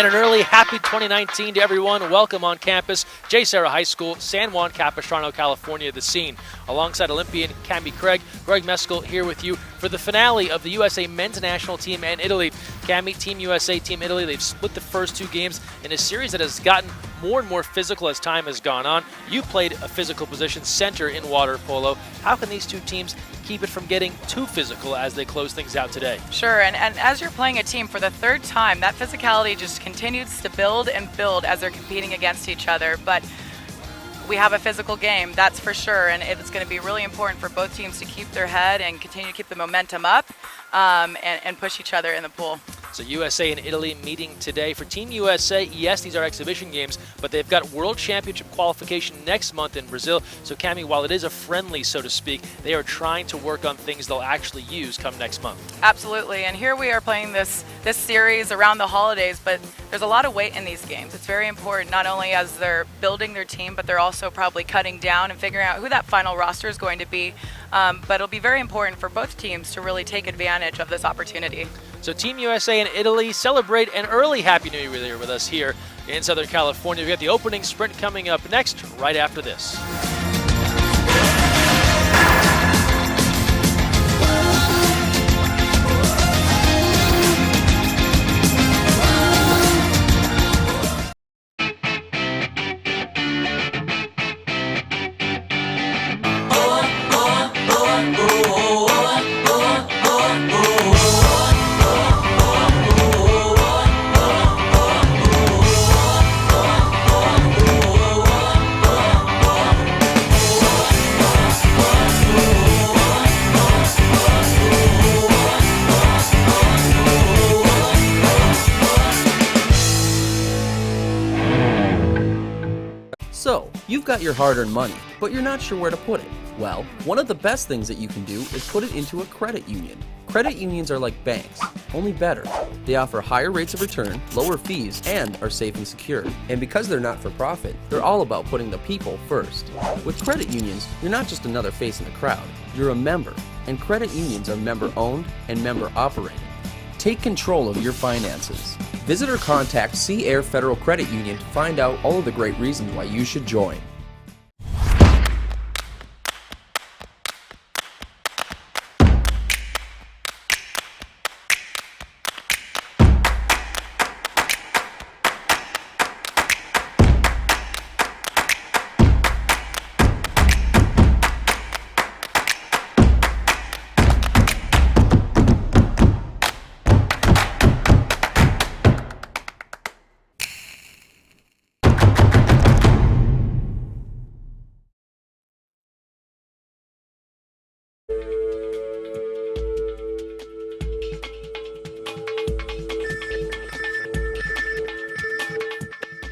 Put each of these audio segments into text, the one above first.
And an early happy 2019 to everyone. Welcome on campus. J. Sarah High School, San Juan Capistrano, California, the scene. Alongside Olympian Cami Craig, Greg Meskel here with you for the finale of the USA men's national team and Italy. Cami, Team USA, Team Italy, they've split the first two games in a series that has gotten more and more physical as time has gone on. You played a physical position, center in water polo. How can these two teams keep it from getting too physical as they close things out today? Sure, and as you're playing a team for the third time, that physicality just continues to build and build as they're competing against each other. But we have a physical game, that's for sure, and it's going to be really important for both teams to keep their head and continue to keep the momentum up and push each other in the pool. So USA and Italy meeting today. For Team USA, yes, these are exhibition games, but they've got World Championship qualification next month in Brazil. So Cami, while it is a friendly, so to speak, they are trying to work on things they'll actually use come next month. Absolutely, and here we are playing this series around the holidays, but there's a lot of weight in these games. It's very important, not only as they're building their team, but they're also probably cutting down and figuring out who that final roster is going to be. But it'll be very important for both teams to really take advantage of this opportunity. So Team USA and Italy celebrate an early Happy New Year with us here in Southern California. We've got the opening sprint coming up next, right after this. So, you've got your hard-earned money, but you're not sure where to put it. Well, one of the best things that you can do is put it into a credit union. Credit unions are like banks, only better. They offer higher rates of return, lower fees, and are safe and secure. And because they're not for profit, they're all about putting the people first. With credit unions, you're not just another face in the crowd, you're a member. And credit unions are member-owned and member-operated. Take control of your finances. Visit or contact Sea Air Federal Credit Union to find out all of the great reasons why you should join.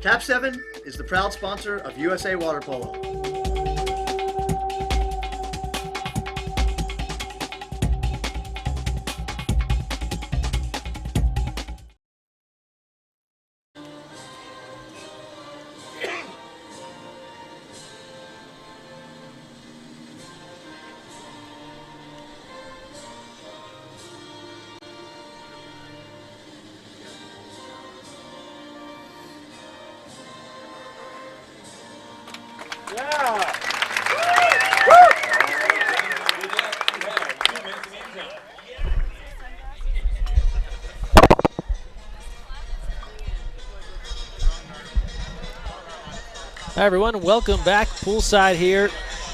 Cap 7 is the proud sponsor of USA Water Polo. Hi everyone, welcome back poolside here.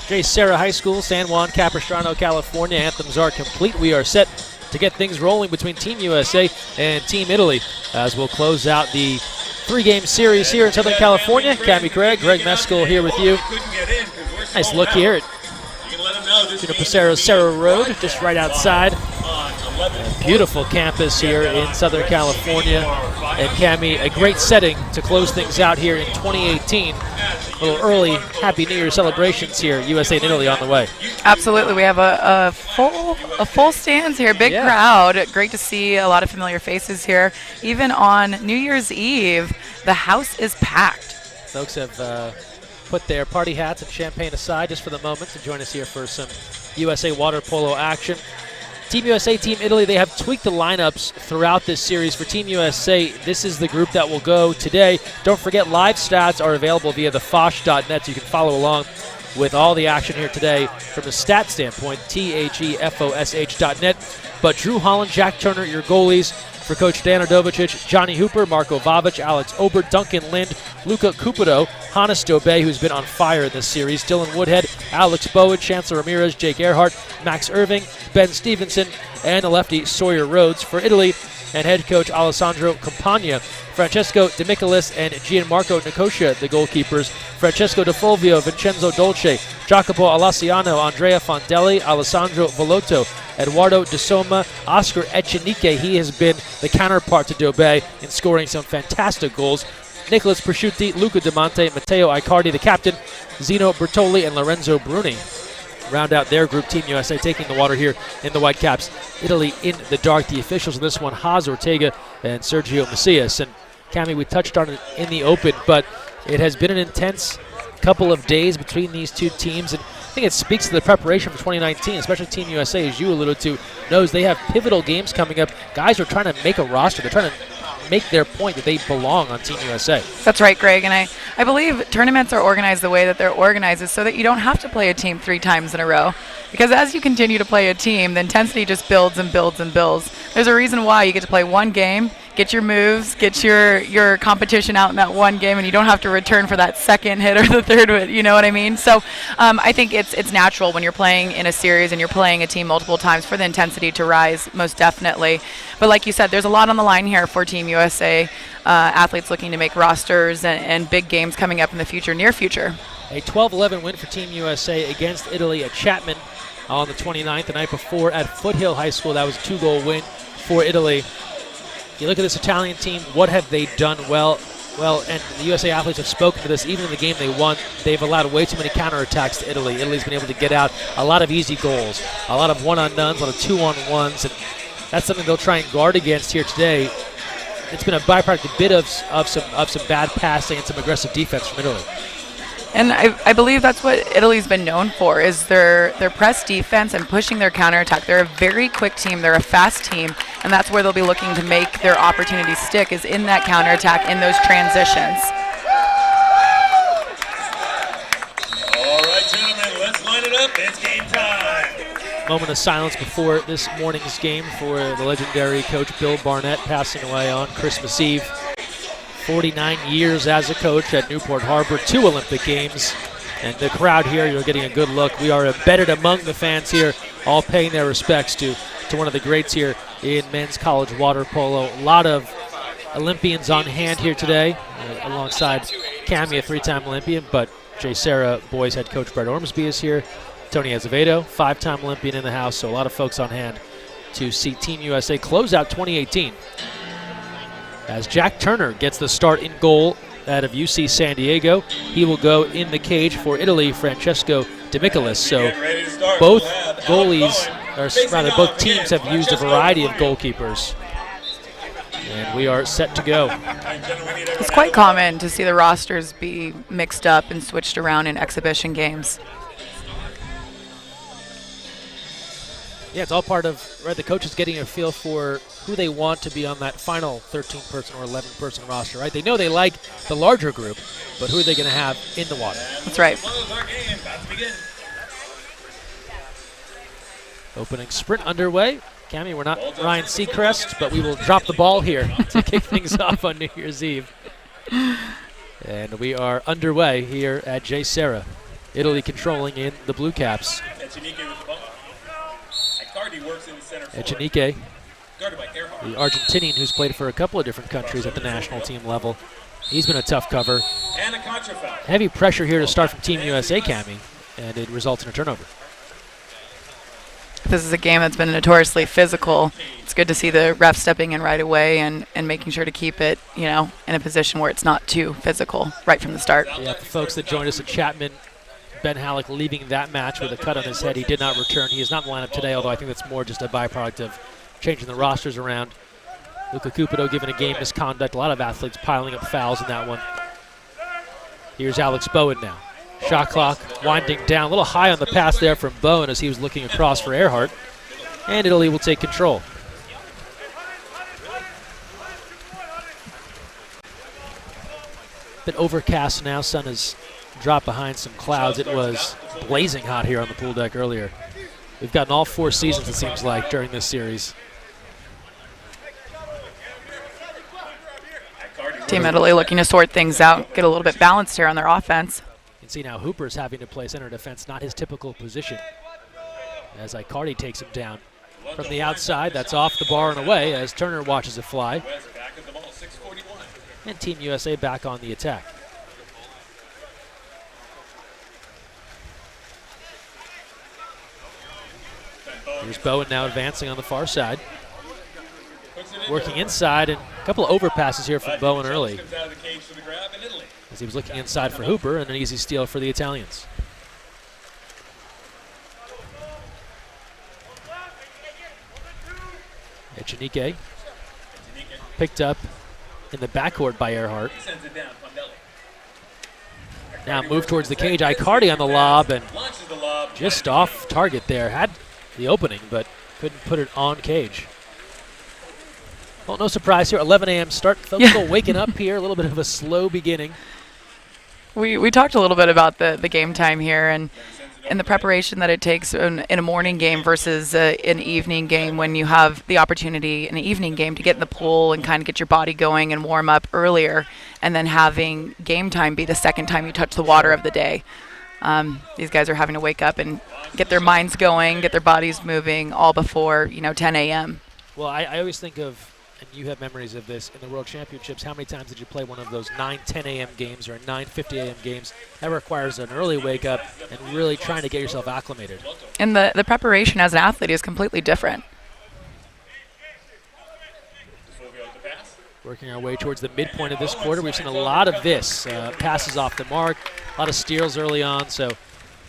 J. Sarah High School, San Juan Capistrano, California. Anthems are complete. We are set to get things rolling between Team USA and Team Italy as we'll close out the three-game series here in Southern California. Cami Craig, Greg Meskel here with you. Nice look here at Pasero Cerro Road, just right outside. A beautiful campus here in Southern California. And Cami, a great setting to close things out here in 2018. A little early Happy New Year celebrations here, USA and Italy on the way. Absolutely, we have a full stands here, big crowd. Great to see a lot of familiar faces here. Even on New Year's Eve, the house is packed. Folks have put their party hats and champagne aside just for the moment to join us here for some USA water polo action. Team USA, Team Italy, they have tweaked the lineups throughout this series. For Team USA, this is the group that will go today. Don't forget, live stats are available via the fosh.net, so you can follow along with all the action here today from the stat standpoint, THEFOSH.net. But Drew Holland, Jack Turner, your goalies. For Coach Dan Ardovicic, Johnny Hooper, Marko Vavic, Alex Ober, Duncan Lind, Luca Cupido, Hannes Dobé, who's been on fire in this series, Dylan Woodhead, Alex Bowen, Chancellor Ramirez, Jake Earhart, Max Irving, Ben Stevenson, and the lefty Sawyer Rhodes. For Italy, and head coach Alessandro Campagna, Francesco De Michelis, and Gianmarco Nicosia, the goalkeepers. Francesco De Fulvio, Vincenzo Dolce, Jacopo Alassiano, Andrea Fondelli, Alessandro Volotto, Eduardo De Soma, Oscar Echenique. He has been the counterpart to Dobé in scoring some fantastic goals. Nicholas Prosciutti, Luca Diamante, Matteo Icardi, the captain, Zeno Bertoli, and Lorenzo Bruni round out their group. Team USA taking the water here in the Whitecaps. Italy in the dark. The officials in this one, Haas Ortega and Sergio Macias. And Cami, we touched on it in the open, but it has been an intense couple of days between these two teams, and I think it speaks to the preparation for 2019, especially Team USA, as you alluded to, knows they have pivotal games coming up. Guys are trying to make a roster. They're trying to make their point that they belong on Team USA. That's right, Greg, and I believe tournaments are organized the way that they're organized is so that you don't have to play a team 3 times in a row. Because as you continue to play a team, the intensity just builds and builds and builds. There's a reason why you get to play one game, get your moves, get your competition out in that one game, and you don't have to return for that second hit or the third hit, you know what I mean? So I think it's natural when you're playing in a series and you're playing a team multiple times for the intensity to rise, most definitely. But like you said, there's a lot on the line here for Team USA. Athletes looking to make rosters and big games coming up in the future, near future. A 12-11 win for Team USA against Italy at Chapman on the 29th. The night before at Foothill High School, that was a 2-goal win for Italy. You look at this Italian team, what have they done well? Well, and the USA athletes have spoken to this. Even in the game they won, they've allowed way too many counterattacks to Italy. Italy's been able to get out a lot of easy goals, a lot of one-on-nones, a lot of two-on-ones, and that's something they'll try and guard against here today. It's been a byproduct a bit of some bad passing and some aggressive defense from Italy. And I believe that's what Italy's been known for, is their press defense and pushing their counterattack. They're a very quick team. They're a fast team, and that's where they'll be looking to make their opportunities stick, is in that counterattack, in those transitions. All right, gentlemen, let's line it up. It's game time. Moment of silence before this morning's game for the legendary coach Bill Barnett, passing away on Christmas Eve. 49 years as a coach at Newport Harbor, 2 Olympic Games. And the crowd here, you're getting a good look. We are embedded among the fans here, all paying their respects to one of the greats here in men's college water polo. A lot of Olympians on hand here today, alongside Cami, a 3-time Olympian, but Jay Serra boys head coach Brett Ormsby is here. Tony Azevedo, 5-time Olympian in the house, so a lot of folks on hand to see Team USA close out 2018. As Jack Turner gets the start in goal out of UC San Diego, he will go in the cage for Italy, Francesco De Michelis. So both goalies, or rather both teams, have used a variety of goalkeepers. And we are set to go. It's quite common to see the rosters be mixed up and switched around in exhibition games. Yeah, it's all part of, right, the coaches getting a feel for who they want to be on that final 13-person or 11-person roster, right? They know they like the larger group, but who are they going to have in the water? That's right. Opening sprint underway. Cami, we're not Ryan Seacrest, but we will drop the ball here to kick things off on New Year's Eve. And we are underway here at Jay Serra. Italy controlling in the Blue Caps. Echenique, the Argentinian who's played for a couple of different countries at the national team level. He's been a tough cover. Heavy pressure here to start from Team USA, Cami, and it results in a turnover. This is a game that's been notoriously physical. It's good to see the ref stepping in right away and making sure to keep it, in a position where it's not too physical right from the start. Yeah, the folks that joined us at Chapman, Ben Halleck leaving that match with a cut on his head. He did not return. He is not in the lineup today, although I think that's more just a byproduct of changing the rosters around. Luca Cupido given a game misconduct. A lot of athletes piling up fouls in that one. Here's Alex Bowen now. Shot clock winding down. A little high on the pass there from Bowen as he was looking across for Earhart. And Italy will take control. Bit overcast now. Sun has dropped behind some clouds. It was blazing hot here on the pool deck earlier. We've gotten all 4 seasons, it seems like, during this series. Team Italy looking to sort things out, get a little bit balanced here on their offense. You can see now Hooper's having to play center defense, not his typical position, as Icardi takes him down. From the outside, that's off the bar and away as Turner watches it fly. And Team USA back on the attack. Here's Bowen now advancing on the far side. Working inside, and a couple of overpasses here from Bowen early, as he was looking inside for Hooper, and an easy steal for the Italians. Echenique picked up in the backcourt by Earhart. Now move towards the cage. Icardi on the lob, and just off target there. Had the opening, but couldn't put it on cage. Well, no surprise here. 11 a.m. start. Folks still waking up here. A little bit of a slow beginning. We talked a little bit about the game time here and the preparation that it takes in a morning game versus an evening game, when you have the opportunity in an evening game to get in the pool and kind of get your body going and warm up earlier, and then having game time be the second time you touch the water of the day. These guys are having to wake up and get their minds going, get their bodies moving, all before 10 a.m. Well, I always think of, and you have memories of this, in the World Championships, how many times did you play one of those 9:10 a.m. games or 9:50 a.m. games? That requires an early wake up and really trying to get yourself acclimated. And the preparation as an athlete is completely different. Working our way towards the midpoint of this quarter, we've seen a lot of this. Passes off the mark, a lot of steals early on, so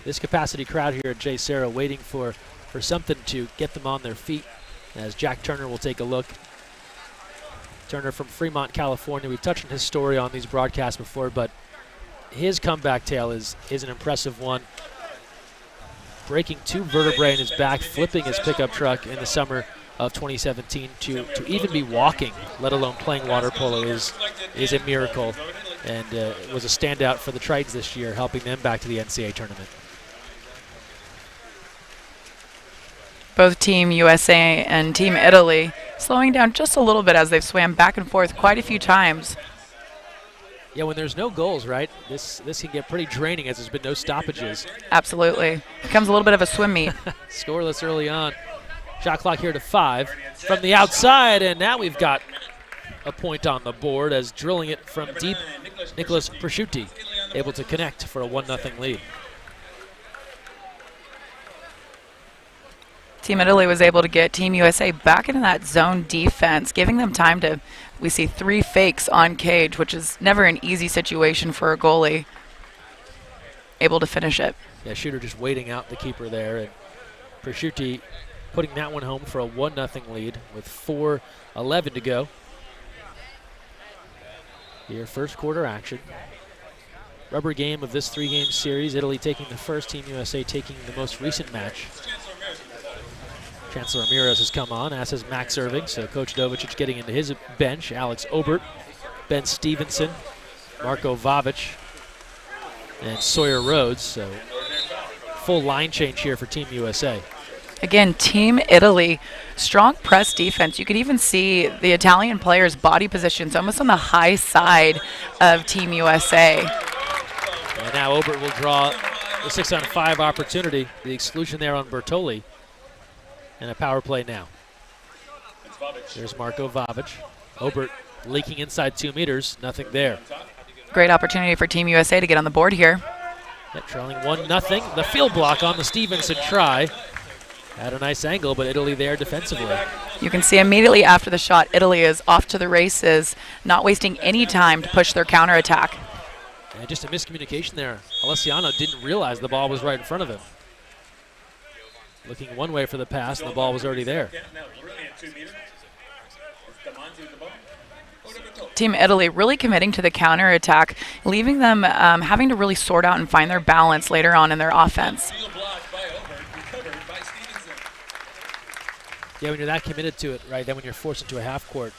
this capacity crowd here at J. Sarah waiting for something to get them on their feet, as Jack Turner will take a look. Turner from Fremont, California. We've touched on his story on these broadcasts before, but his comeback tale is an impressive one. Breaking 2 vertebrae in his back, flipping his pickup truck in the summer of 2017 to even be walking, let alone playing water polo, is a miracle, and was a standout for the Tritons this year, helping them back to the NCAA tournament. Both Team USA and Team Italy slowing down just a little bit as they've swam back and forth quite a few times. Yeah, when there's no goals, right, this can get pretty draining as there's been no stoppages. Absolutely. Becomes a little bit of a swim meet. Scoreless early on. Shot clock here to 5 from the outside, and now we've got a point on the board as drilling it from deep, Nicholas Prosciutti able to connect for a 1-0 lead. Team Italy was able to get Team USA back into that zone defense, giving them time to, we see 3 fakes on cage, which is never an easy situation for a goalie. Able to finish it. Yeah, shooter just waiting out the keeper there, and Prosciutti putting that one home for a 1-0 lead with 4:11 to go. Here, first quarter action. Rubber game of this 3-game series. Italy taking the first, Team USA taking the most recent match. Chancellor Ramirez has come on, as has Max Irving, so Coach Dovicic getting into his bench. Alex Obert, Ben Stevenson, Marko Vavic, and Sawyer Rhodes, so full line change here for Team USA. Again, Team Italy, strong press defense. You could even see the Italian players' body positions almost on the high side of Team USA. And now Obert will draw the 6-on-5 opportunity, the exclusion there on Bertoli. And a power play now. There's Marko Vavic. Obert leaking inside 2 meters, nothing there. Great opportunity for Team USA to get on the board here. Yeah, trailing 1-0. The field block on the Stevenson try. Had a nice angle, but Italy there defensively. You can see immediately after the shot, Italy is off to the races, not wasting any time to push their counterattack. And just a miscommunication there. Alessiano didn't realize the ball was right in front of him. Looking one way for the pass, and the ball was already there. Team Italy really committing to the counterattack, leaving them having to really sort out and find their balance later on in their offense. Yeah, when you're that committed to it, right, then when you're forced into a half court,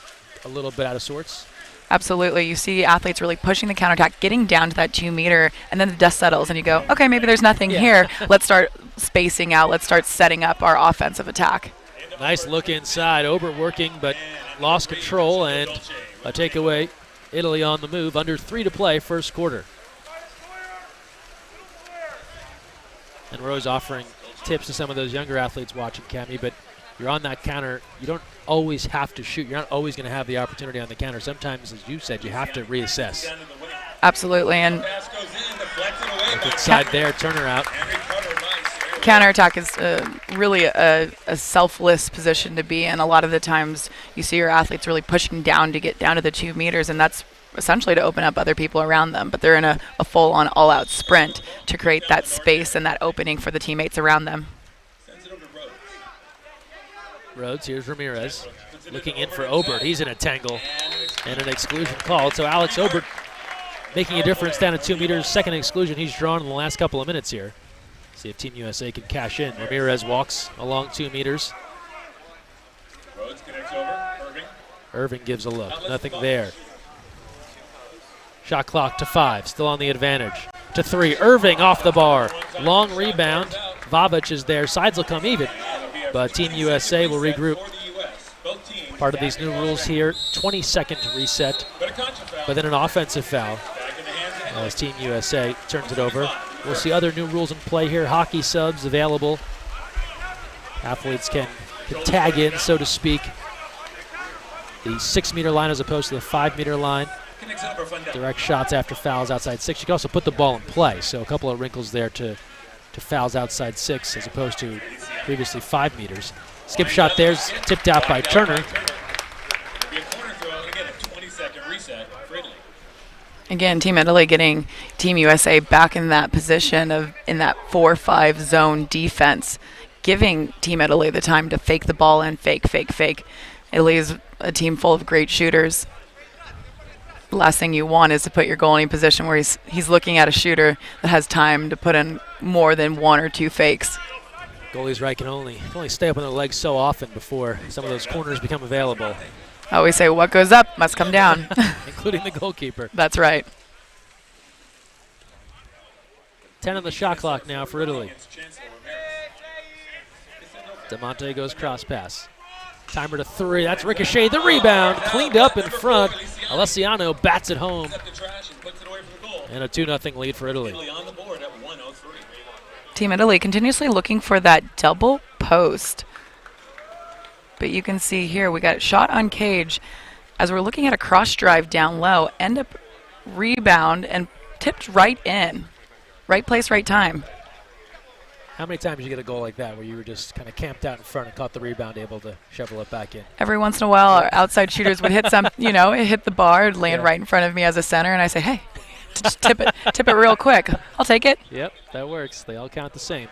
a little bit out of sorts. Absolutely. You see athletes really pushing the counterattack, getting down to that 2 meter, and then the dust settles, and you go, okay, maybe there's nothing here. Let's start spacing out. Let's start setting up our offensive attack. Nice look inside. Ober working, but lost control, and a takeaway. Italy on the move. Under 3 to play, first quarter. And we're always offering tips to some of those younger athletes watching, Cami, but you're on that counter. You don't always have to shoot. You're not always going to have the opportunity on the counter. Sometimes, as you said, you have to reassess. Absolutely. And look inside there, Turner out. counterattack is really a selfless position to be in. A lot of the times you see your athletes really pushing down to get down to the 2 meters, and that's essentially to open up other people around them. But they're in a full-on, all-out sprint to create that space and that opening for the teammates around them. Rhodes, here's Ramirez looking in for Obert. He's in a tangle and an exclusion called. So Alex Obert making a difference down at 2 meters. Second exclusion he's drawn in the last couple of minutes here. See if Team USA can cash in. Ramirez walks along 2 meters. Rhodes connects over. Irving gives a look. Nothing there. Shot clock to 5. Still on the advantage. To 3. Irving off the bar. Long rebound. Vavic is there. Sides will come even. But Team USA will regroup. Part of these new rules here, 20-second reset, but then an offensive foul as Team USA turns it over. We'll see other new rules in play here. Hockey subs available. Athletes can tag in, so to speak, the 6 meter line as opposed to the 5 meter line. Direct shots after fouls outside 6. You can also put the ball in play, so a couple of wrinkles there to fouls outside 6 as opposed to previously 5 meters. Skip shot there's tipped out by Turner. Again, Team Italy getting Team USA back in that position of in that 4-5 zone defense, giving Team Italy the time to fake the ball and fake. Italy is a team full of great shooters. The last thing you want is to put your goalie in a position where he's looking at a shooter that has time to put in more than 1 or 2 fakes. Goalies right can only stay up on their legs so often before some of those corners become available. I always say what goes up must come down. Including the goalkeeper. That's right. 10 on the shot clock now for Italy. DeMonte goes cross pass. Timer to 3. That's ricochet. The rebound cleaned up in front. Alessiano bats it home. And a 2-0 lead for Italy. Team Italy continuously looking for that double post. But you can see here we got shot on cage as we're looking at a cross drive down low, end up rebound and tipped right in. Right place, right time. How many times did you get a goal like that where you were just kind of camped out in front and caught the rebound, able to shovel it back in? Every once in a while, our outside shooters would hit some, it hit the bar, land right in front of me as a center, and I say, hey, just tip it real quick. I'll take it. Yep, that works. They all count the same.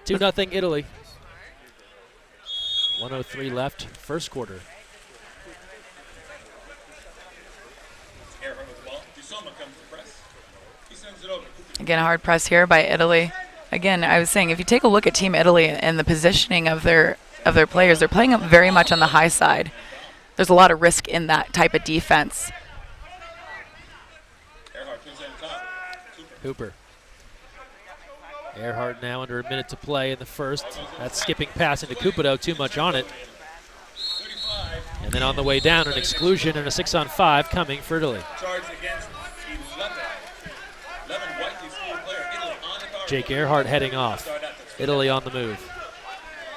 2-0 Italy. 1:03 left, first quarter. Again, a hard press here by Italy. Again, I was saying, if you take a look at Team Italy and the positioning of their players, they're playing up very much on the high side. There's a lot of risk in that type of defense. Hooper. Earhart now under a minute to play in the first. That skipping pass into Cupido, too much on it. And then on the way down, an exclusion and a 6-on-5 coming for Italy. Jake Earhart heading off. Italy on the move.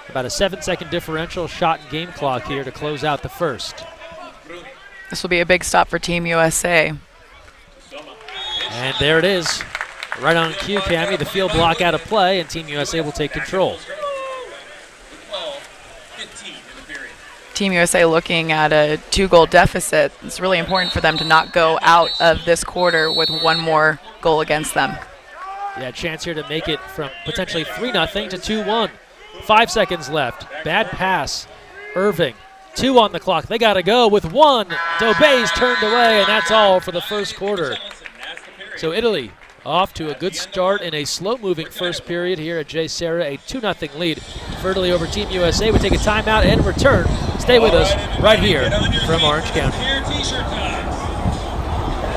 About a 7-second differential shot and game clock here to close out the first. This will be a big stop for Team USA. And there it is. Right on cue, Cammie. The field block out of play, and Team USA will take control. Team USA looking at a 2-goal deficit. It's really important for them to not go out of this quarter with one more goal against them. Yeah, chance here to make it from potentially 3-0 to 2-1. 5 seconds left. Bad pass. Irving. 2 on the clock. They got to go with 1. Dobe's turned away, and that's all for the first quarter. So Italy off to a good start in a slow-moving first period here at J. Sarah, a 2-0 lead for Italy over Team USA. We take a timeout and return. Stay with us right here from Orange County. T-shirt time.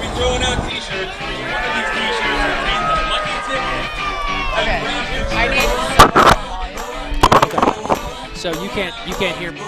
We're throwing out T-shirts. One of these T-shirts contains a lucky ticket. Okay. I need So you can't hear me.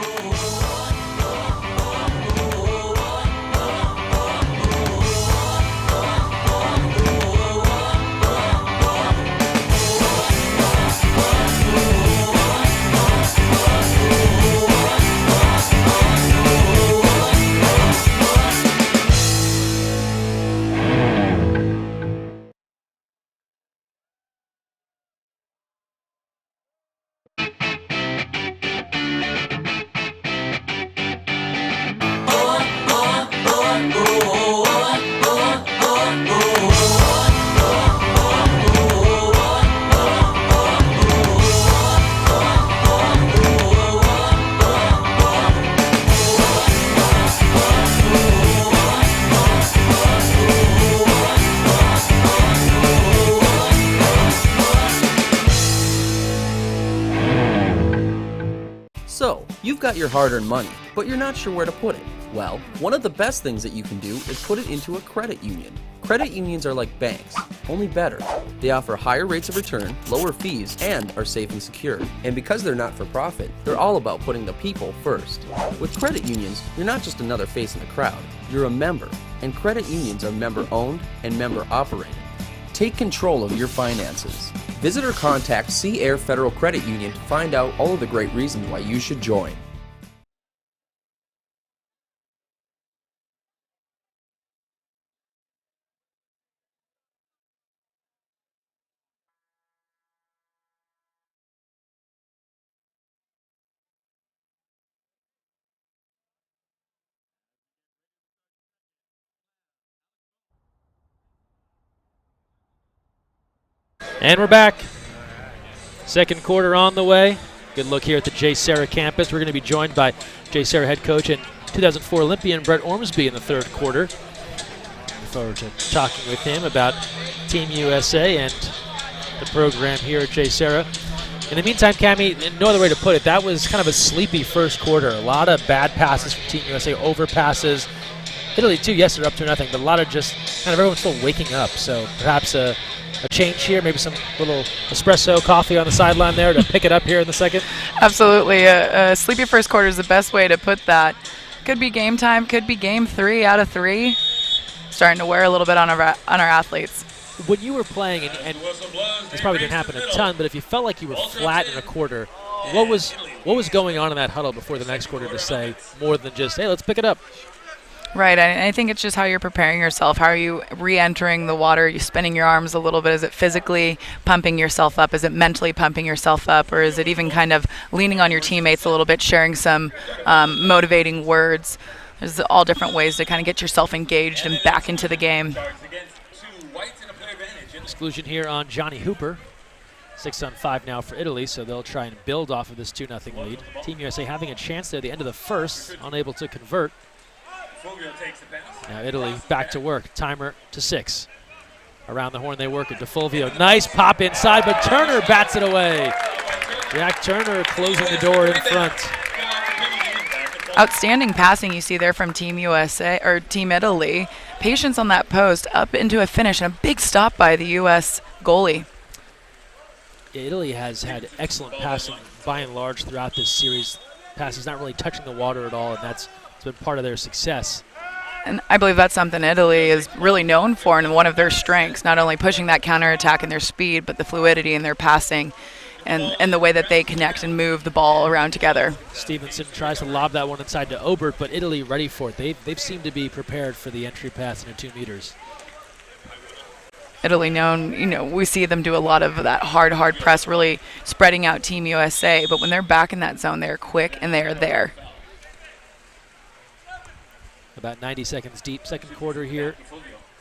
So, you've got your hard-earned money, but you're not sure where to put it. Well, one of the best things that you can do is put it into a credit union. Credit unions are like banks, only better. They offer higher rates of return, lower fees, and are safe and secure. And because they're not for profit, they're all about putting the people first. With credit unions, you're not just another face in the crowd, you're a member. And credit unions are member-owned and member-operated. Take control of your finances. Visit or contact Sea Air Federal Credit Union to find out all of the great reasons why you should join. And we're back. Second quarter on the way. Good look here at the J. Sarah campus. We're going to be joined by J. Sarah head coach and 2004 Olympian Brett Ormsby in the third quarter. Look forward to talking with him about Team USA and the program here at J. Sarah. In the meantime, Cammie, no other way to put it, that was kind of a sleepy first quarter. A lot of bad passes from Team USA, overpasses. Italy too, yes, they're up to nothing, but a lot of just kind of everyone's still waking up. So perhaps a change here, maybe some little espresso coffee on the sideline there to pick it up here in the second. Absolutely. A sleepy first quarter is the best way to put that. Could be game time, could be game 3 out of 3. Starting to wear a little bit on our athletes. When you were playing, and this probably didn't happen a ton, but if you felt like you were flat in a quarter, what was going on in that huddle before the next quarter to say more than just, hey, let's pick it up? Right. I think it's just how you're preparing yourself. How are you re-entering the water? Are you spinning your arms a little bit? Is it physically pumping yourself up? Is it mentally pumping yourself up? Or is it even kind of leaning on your teammates a little bit, sharing some motivating words? There's all different ways to kind of get yourself engaged and back into the game. Exclusion here on Johnny Hooper. 6-on-5 now for Italy, so they'll try and build off of this 2-0 lead. Team USA having a chance there at the end of the first, unable to convert. Now Italy back to work, timer to 6. Around the horn they work at DeFulvio. Nice pop inside, but Turner bats it away. Jack Turner closing the door in front. Outstanding passing you see there from Team USA, or Team Italy. Patience on that post, up into a finish, and a big stop by the U.S. goalie. Italy has had excellent passing by and large throughout this series. Passes not really touching the water at all, and it's been part of their success. And I believe that's something Italy is really known for and one of their strengths, not only pushing that counterattack and their speed, but the fluidity in their passing and the way that they connect and move the ball around together. Stevenson tries to lob that one inside to Obert, but Italy ready for it. They've seemed to be prepared for the entry pass into 2 meters. Italy known, we see them do a lot of that hard press, really spreading out Team USA, but when they're back in that zone, they're quick and they're there. About 90 seconds deep, second quarter here.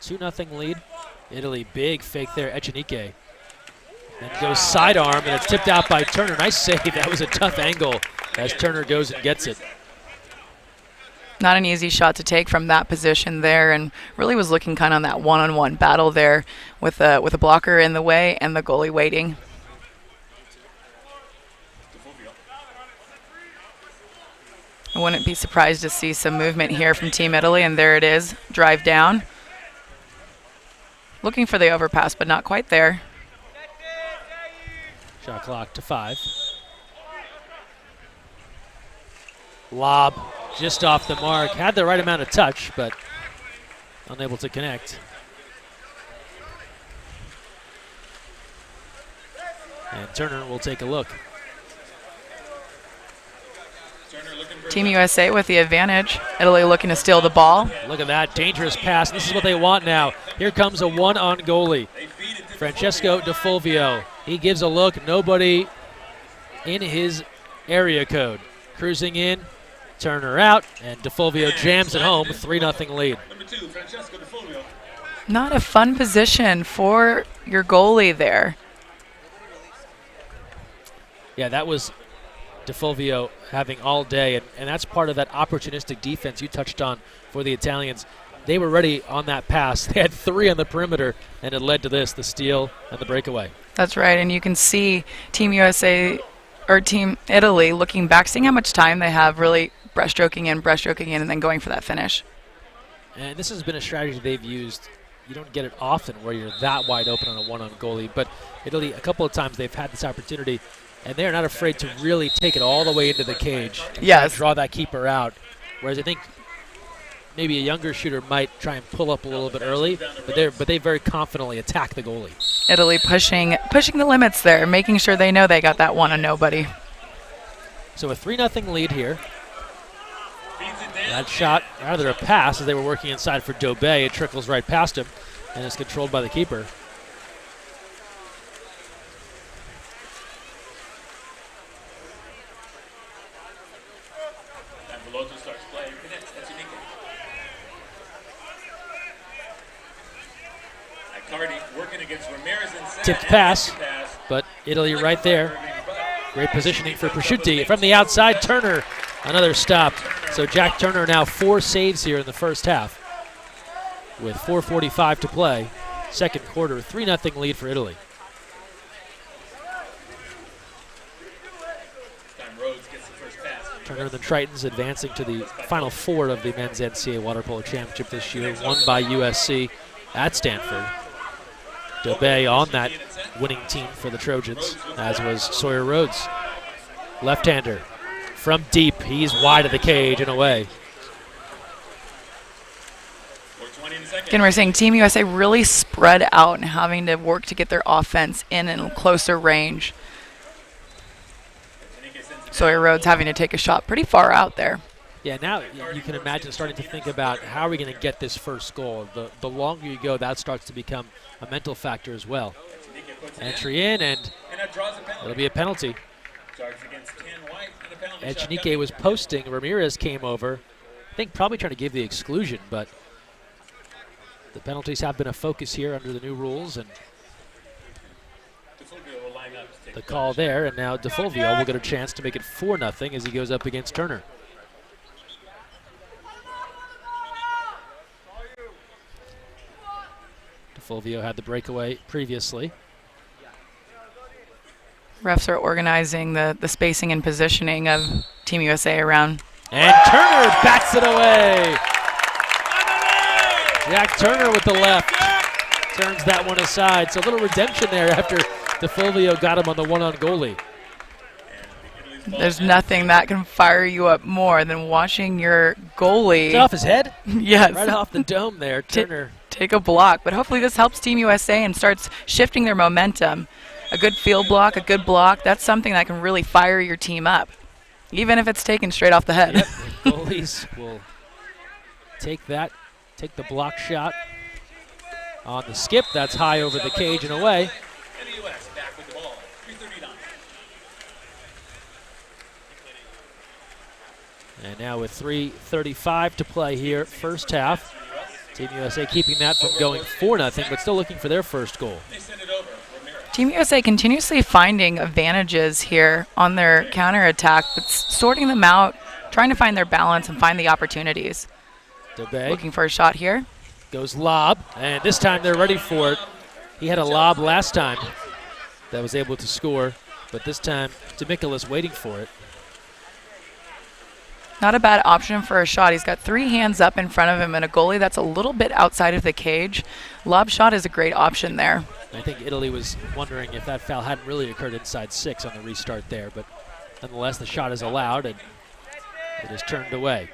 2-0 lead. Italy, big fake there, Echenique. Then goes sidearm, and it's tipped out by Turner. Nice save. That was a tough angle as Turner goes and gets it. Not an easy shot to take from that position there, and really was looking kind of on that one-on-one battle there with a blocker in the way and the goalie waiting. I wouldn't be surprised to see some movement here from Team Italy, and there it is, drive down. Looking for the overpass, but not quite there. Shot clock to 5. Lob just off the mark. Had the right amount of touch, but unable to connect. And Turner will take a look. Team USA with the advantage. Italy looking to steal the ball. Look at that dangerous pass. This is what they want now. Here comes a one on goalie. Francesco De Fulvio. He gives a look. Nobody in his area code. Cruising in. Turner out. And De Fulvio jams it home. 3-0 lead. Not a fun position for your goalie there. Yeah, that was De Fulvio having all day, and that's part of that opportunistic defense you touched on for the Italians. They were ready on that pass. They had 3 on the perimeter, and it led to this, the steal and the breakaway. That's right, and you can see Team USA or Team Italy looking back, seeing how much time they have, really breaststroking in, and then going for that finish. And this has been a strategy they've used. You don't get it often where you're that wide open on a one-on goalie, but Italy, a couple of times they've had this opportunity, and they're not afraid to really take it all the way into the cage and yes, draw that keeper out. Whereas I think maybe a younger shooter might try and pull up a little bit early, but they very confidently attack the goalie. Italy pushing the limits there, making sure they know they got that one on nobody. So a 3-0 lead here. That shot, rather a pass as they were working inside for Dobé. It trickles right past him and is controlled by the keeper. Tipped pass, but Italy right there. Great positioning for Prosciutti. From the outside, Turner, another stop. So Jack Turner now 4 saves here in the first half with 4:45 to play. Second quarter, 3-0 lead for Italy. Turner and the Tritons advancing to the Final Four of the men's NCAA Water Polo Championship this year, won by USC at Stanford. Dobé on that winning team for the Trojans, as was Sawyer Rhodes. Left-hander from deep. He's wide of the cage and away. Again, we're seeing Team USA really spread out and having to work to get their offense in closer range. Sawyer Rhodes having to take a shot pretty far out there. Yeah, now you can imagine starting to think about how are we going to get this first goal. The longer you go, that starts to become a mental factor as well. Entry in, and it'll be a penalty. Echenique was posting. Ramirez came over. I think probably trying to give the exclusion, but the penalties have been a focus here under the new rules, and the call there, and now De Fulvio will get a chance to make it 4-0 as he goes up against Turner. De Fulvio had the breakaway previously. Refs are organizing the spacing and positioning of Team USA around. And Turner bats it away. Jack Turner with the left turns that one aside. So a little redemption there after De Fulvio got him on the one-on goalie. There's nothing that can fire you up more than watching your goalie. Is it off his head? Yes. Right off the dome there, Turner. Take a block, but hopefully this helps Team USA and starts shifting their momentum. A good field block, a good block, that's something that can really fire your team up, even if it's taken straight off the head. Yep, the goalies will take the block shot on the skip. That's high over the cage and away. And now with 3:35 to play here, first half. Team USA keeping that from going 4-0, but still looking for their first goal. Team USA continuously finding advantages here on their counterattack, but sorting them out trying to find their balance and find the opportunities. DeBay Looking for a shot here. goes lob, and this time they're ready for it. He had a lob last time that was able to score, but this time DeMichelis waiting for it. Not a bad option for a shot. He's got 3 hands up in front of him and a goalie that's a little bit outside of the cage. Lob shot is a great option there. I think Italy was wondering if that foul hadn't really occurred inside 6 on the restart there, but nonetheless the shot is allowed and it is turned away.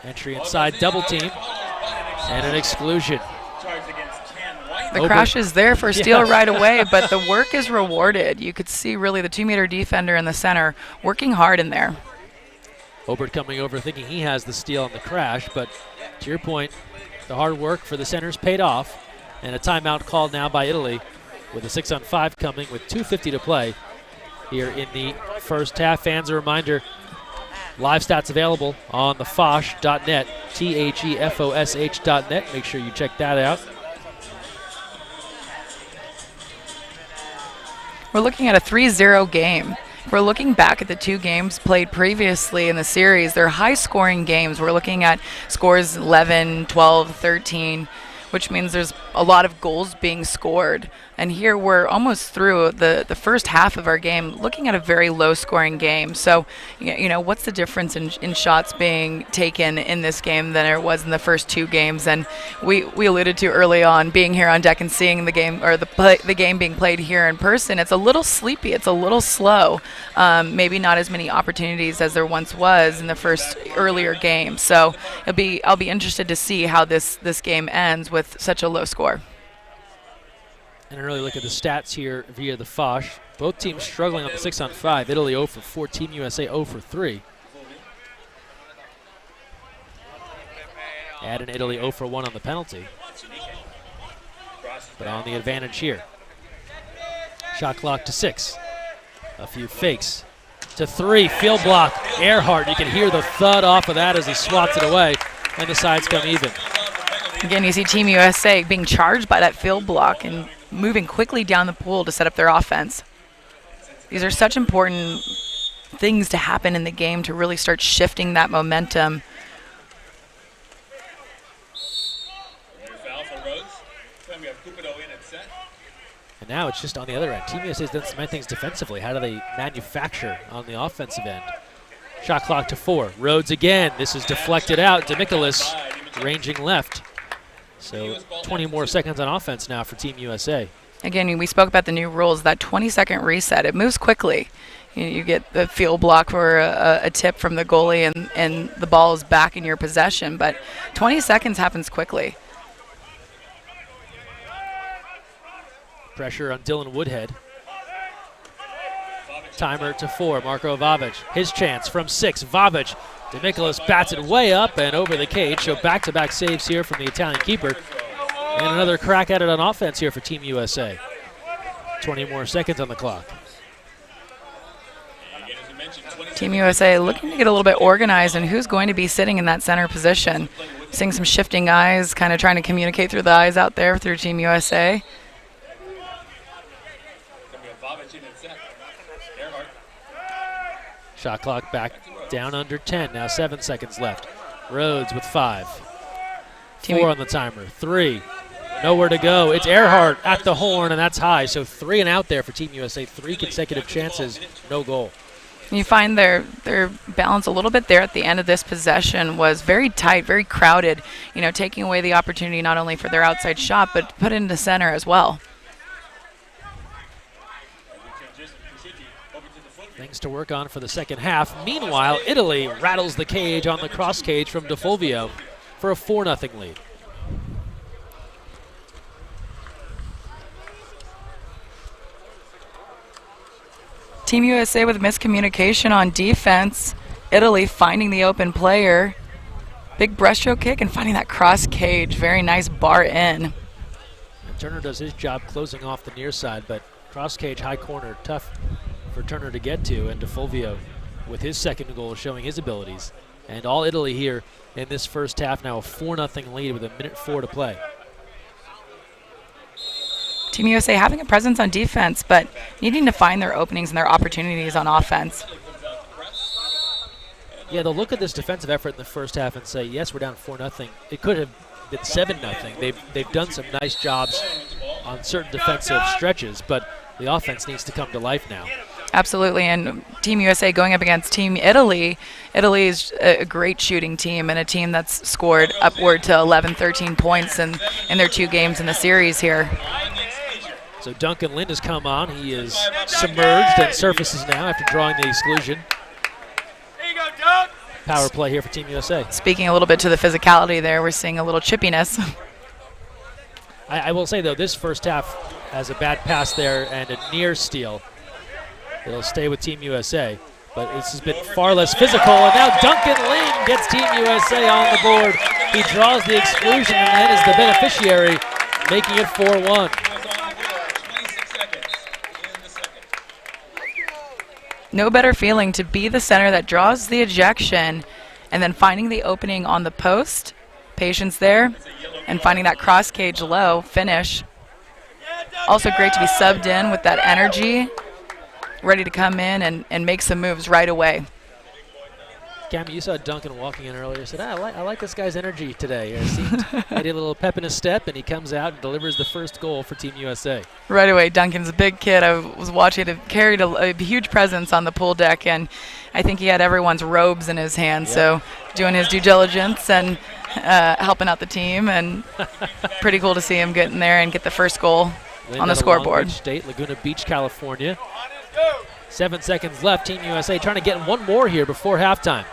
Entry inside, double team, and an exclusion. The crash is there for a steal right away, but the work is rewarded. You could see really the 2-meter defender in the center working hard in there. Obert coming over thinking he has the steal on the crash, but to your point, the hard work for the centers paid off, and a timeout called now by Italy with a 6-on-5 coming with 2:50 to play here in the first half. Fans, a reminder, live stats available on the Fosh.net, THEFOSH.net. Make sure you check that out. We're looking at a 3-0 game. If we're looking back at the 2 games played previously in the series, they're high-scoring games. We're looking at scores 11, 12, 13, which means there's a lot of goals being scored. And here we're almost through the first half of our game, looking at a very low-scoring game. So, you know, what's the difference in shots being taken in this game than there was in the first 2 games? And we alluded to early on being here on deck and seeing the game, or the game being played here in person. It's a little sleepy. It's a little slow. Maybe not as many opportunities as there once was in the first earlier game. So I'll be interested to see how this game ends with such a low score. And an early look at the stats here via the Fosh. Both teams struggling on the 6-on-5. Italy 0 for 4, Team USA 0 for 3. Add an Italy 0 for 1 on the penalty. But on the advantage here. Shot clock to 6. A few fakes to 3. Field block. Earhart, you can hear the thud off of that as he swats it away. And the sides come even. Again, you see Team USA being charged by that field block and moving quickly down the pool to set up their offense. These are such important things to happen in the game to really start shifting that momentum. And now it's just on the other end. Team USA's done some things defensively. How do they manufacture on the offensive end? Shot clock to 4. Rhodes again. This is deflected out. DeMichelis ranging left. So 20 more seconds on offense now for Team USA. Again, we spoke about the new rules, that 20-second reset. It moves quickly. You get the field block for a tip from the goalie and the ball is back in your possession, but 20 seconds happens quickly. Pressure on Dylan Woodhead. Timer to 4, Marko Vavic. His chance from 6, Vavic. DeMichelis bats it way up and over the cage, so back-to-back saves here from the Italian keeper. And another crack at it on offense here for Team USA. 20 more seconds on the clock. Team USA looking to get a little bit organized and who's going to be sitting in that center position. Seeing some shifting eyes, kind of trying to communicate through the eyes out there through Team USA. Shot clock back down under 10. Now 7 seconds left. Rhodes with 5. 4 on the timer. 3. Nowhere to go. It's Earhart at the horn, and that's high. So 3 and out there for Team USA. 3 consecutive chances, no goal. You find their balance a little bit there at the end of this possession was very tight, very crowded, you know, taking away the opportunity not only for their outside shot, but put it into center as well. Things to work on for the second half. Meanwhile, Italy rattles the cage on the cross cage from DeFulvio for a 4-0 lead. Team USA with miscommunication on defense. Italy finding the open player. Big breaststroke kick and finding that cross cage. Very nice bar in. And Turner does his job closing off the near side, but cross cage, high corner, tough for Turner to get to, and DeFulvio with his second goal showing his abilities. And all Italy here in this first half, now a 4-0 lead with 1:04 to play. Team USA having a presence on defense, but needing to find their openings and their opportunities on offense. Yeah, they'll look at this defensive effort in the first half and say, yes, we're down 4-0. It could have been 7-0. They've done some nice jobs on certain defensive stretches, but the offense needs to come to life now. Absolutely, and Team USA going up against Team Italy. Italy is a great shooting team and a team that's scored upward to 11, 13 points in their 2 games in the series here. So Duncan Lind has come on. He is submerged and surfaces now after drawing the exclusion. There you go, Doug. Power play here for Team USA. Speaking a little bit to the physicality there, we're seeing a little chippiness. I will say, though, this first half has a bad pass there and a near steal. It'll stay with Team USA, but this has been far less physical, and now Duncan Lind gets Team USA on the board. He draws the exclusion and then is the beneficiary, making it 4-1. 26 seconds in the second. No better feeling to be the center that draws the ejection and then finding the opening on the post, patience there, and finding that cross cage low finish. Also great to be subbed in with that energy, ready to come in and make some moves right away. Cam, you saw Duncan walking in earlier. Said, I like this guy's energy today. It seemed he did a little pep in his step, and he comes out and delivers the first goal for Team USA. Right away, Duncan's a big kid. I was watching it. Carried a huge presence on the pool deck, and I think he had everyone's robes in his hand. Yep. So doing his due diligence and helping out the team, and pretty cool to see him get in there and get the first goal on the scoreboard. Long Beach State, Laguna Beach, California. 7 seconds left. Team USA trying to get one more here before halftime.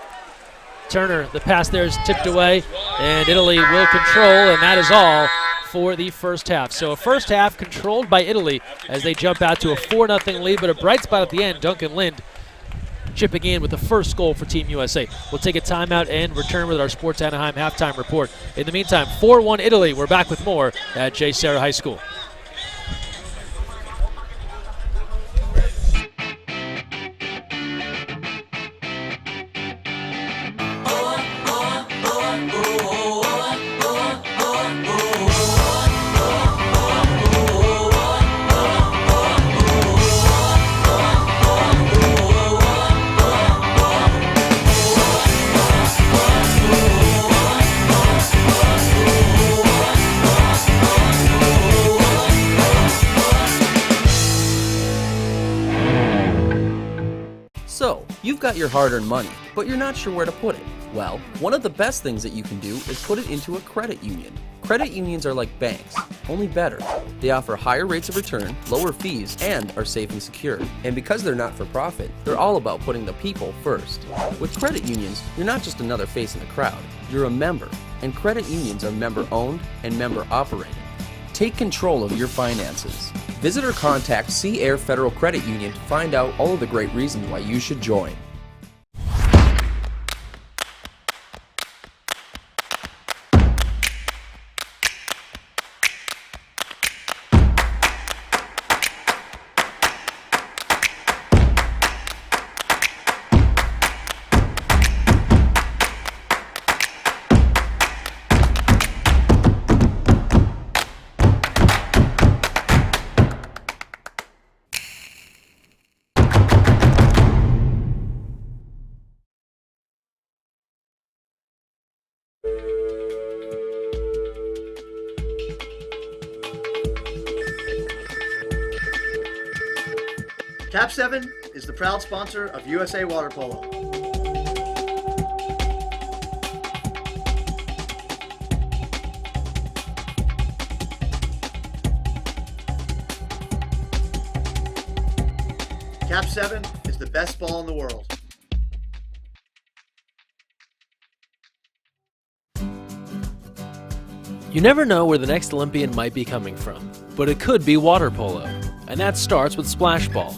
Turner, the pass there is tipped away, and Italy will control, and that is all for the first half. So a first half controlled by Italy as they jump out to a 4-0 lead, but a bright spot at the end, Duncan Lind chipping in with the first goal for Team USA. We'll take a timeout and return with our Sports Anaheim halftime report. In the meantime, 4-1 Italy. We're back with more at J. Sarah High School. So, you've got your hard-earned money, but you're not sure where to put it. Well, one of the best things that you can do is put it into a credit union. Credit unions are like banks, only better. They offer higher rates of return, lower fees, and are safe and secure. And because they're not for profit, they're all about putting the people first. With credit unions, you're not just another face in the crowd, you're a member. And credit unions are member-owned and member-operated. Take control of your finances. Visit or contact Sea Air Federal Credit Union to find out all of the great reasons why you should join. Cap 7 is the proud sponsor of USA Water Polo. Cap 7 is the best ball in the world. You never know where the next Olympian might be coming from, but it could be water polo, and that starts with Splash Ball.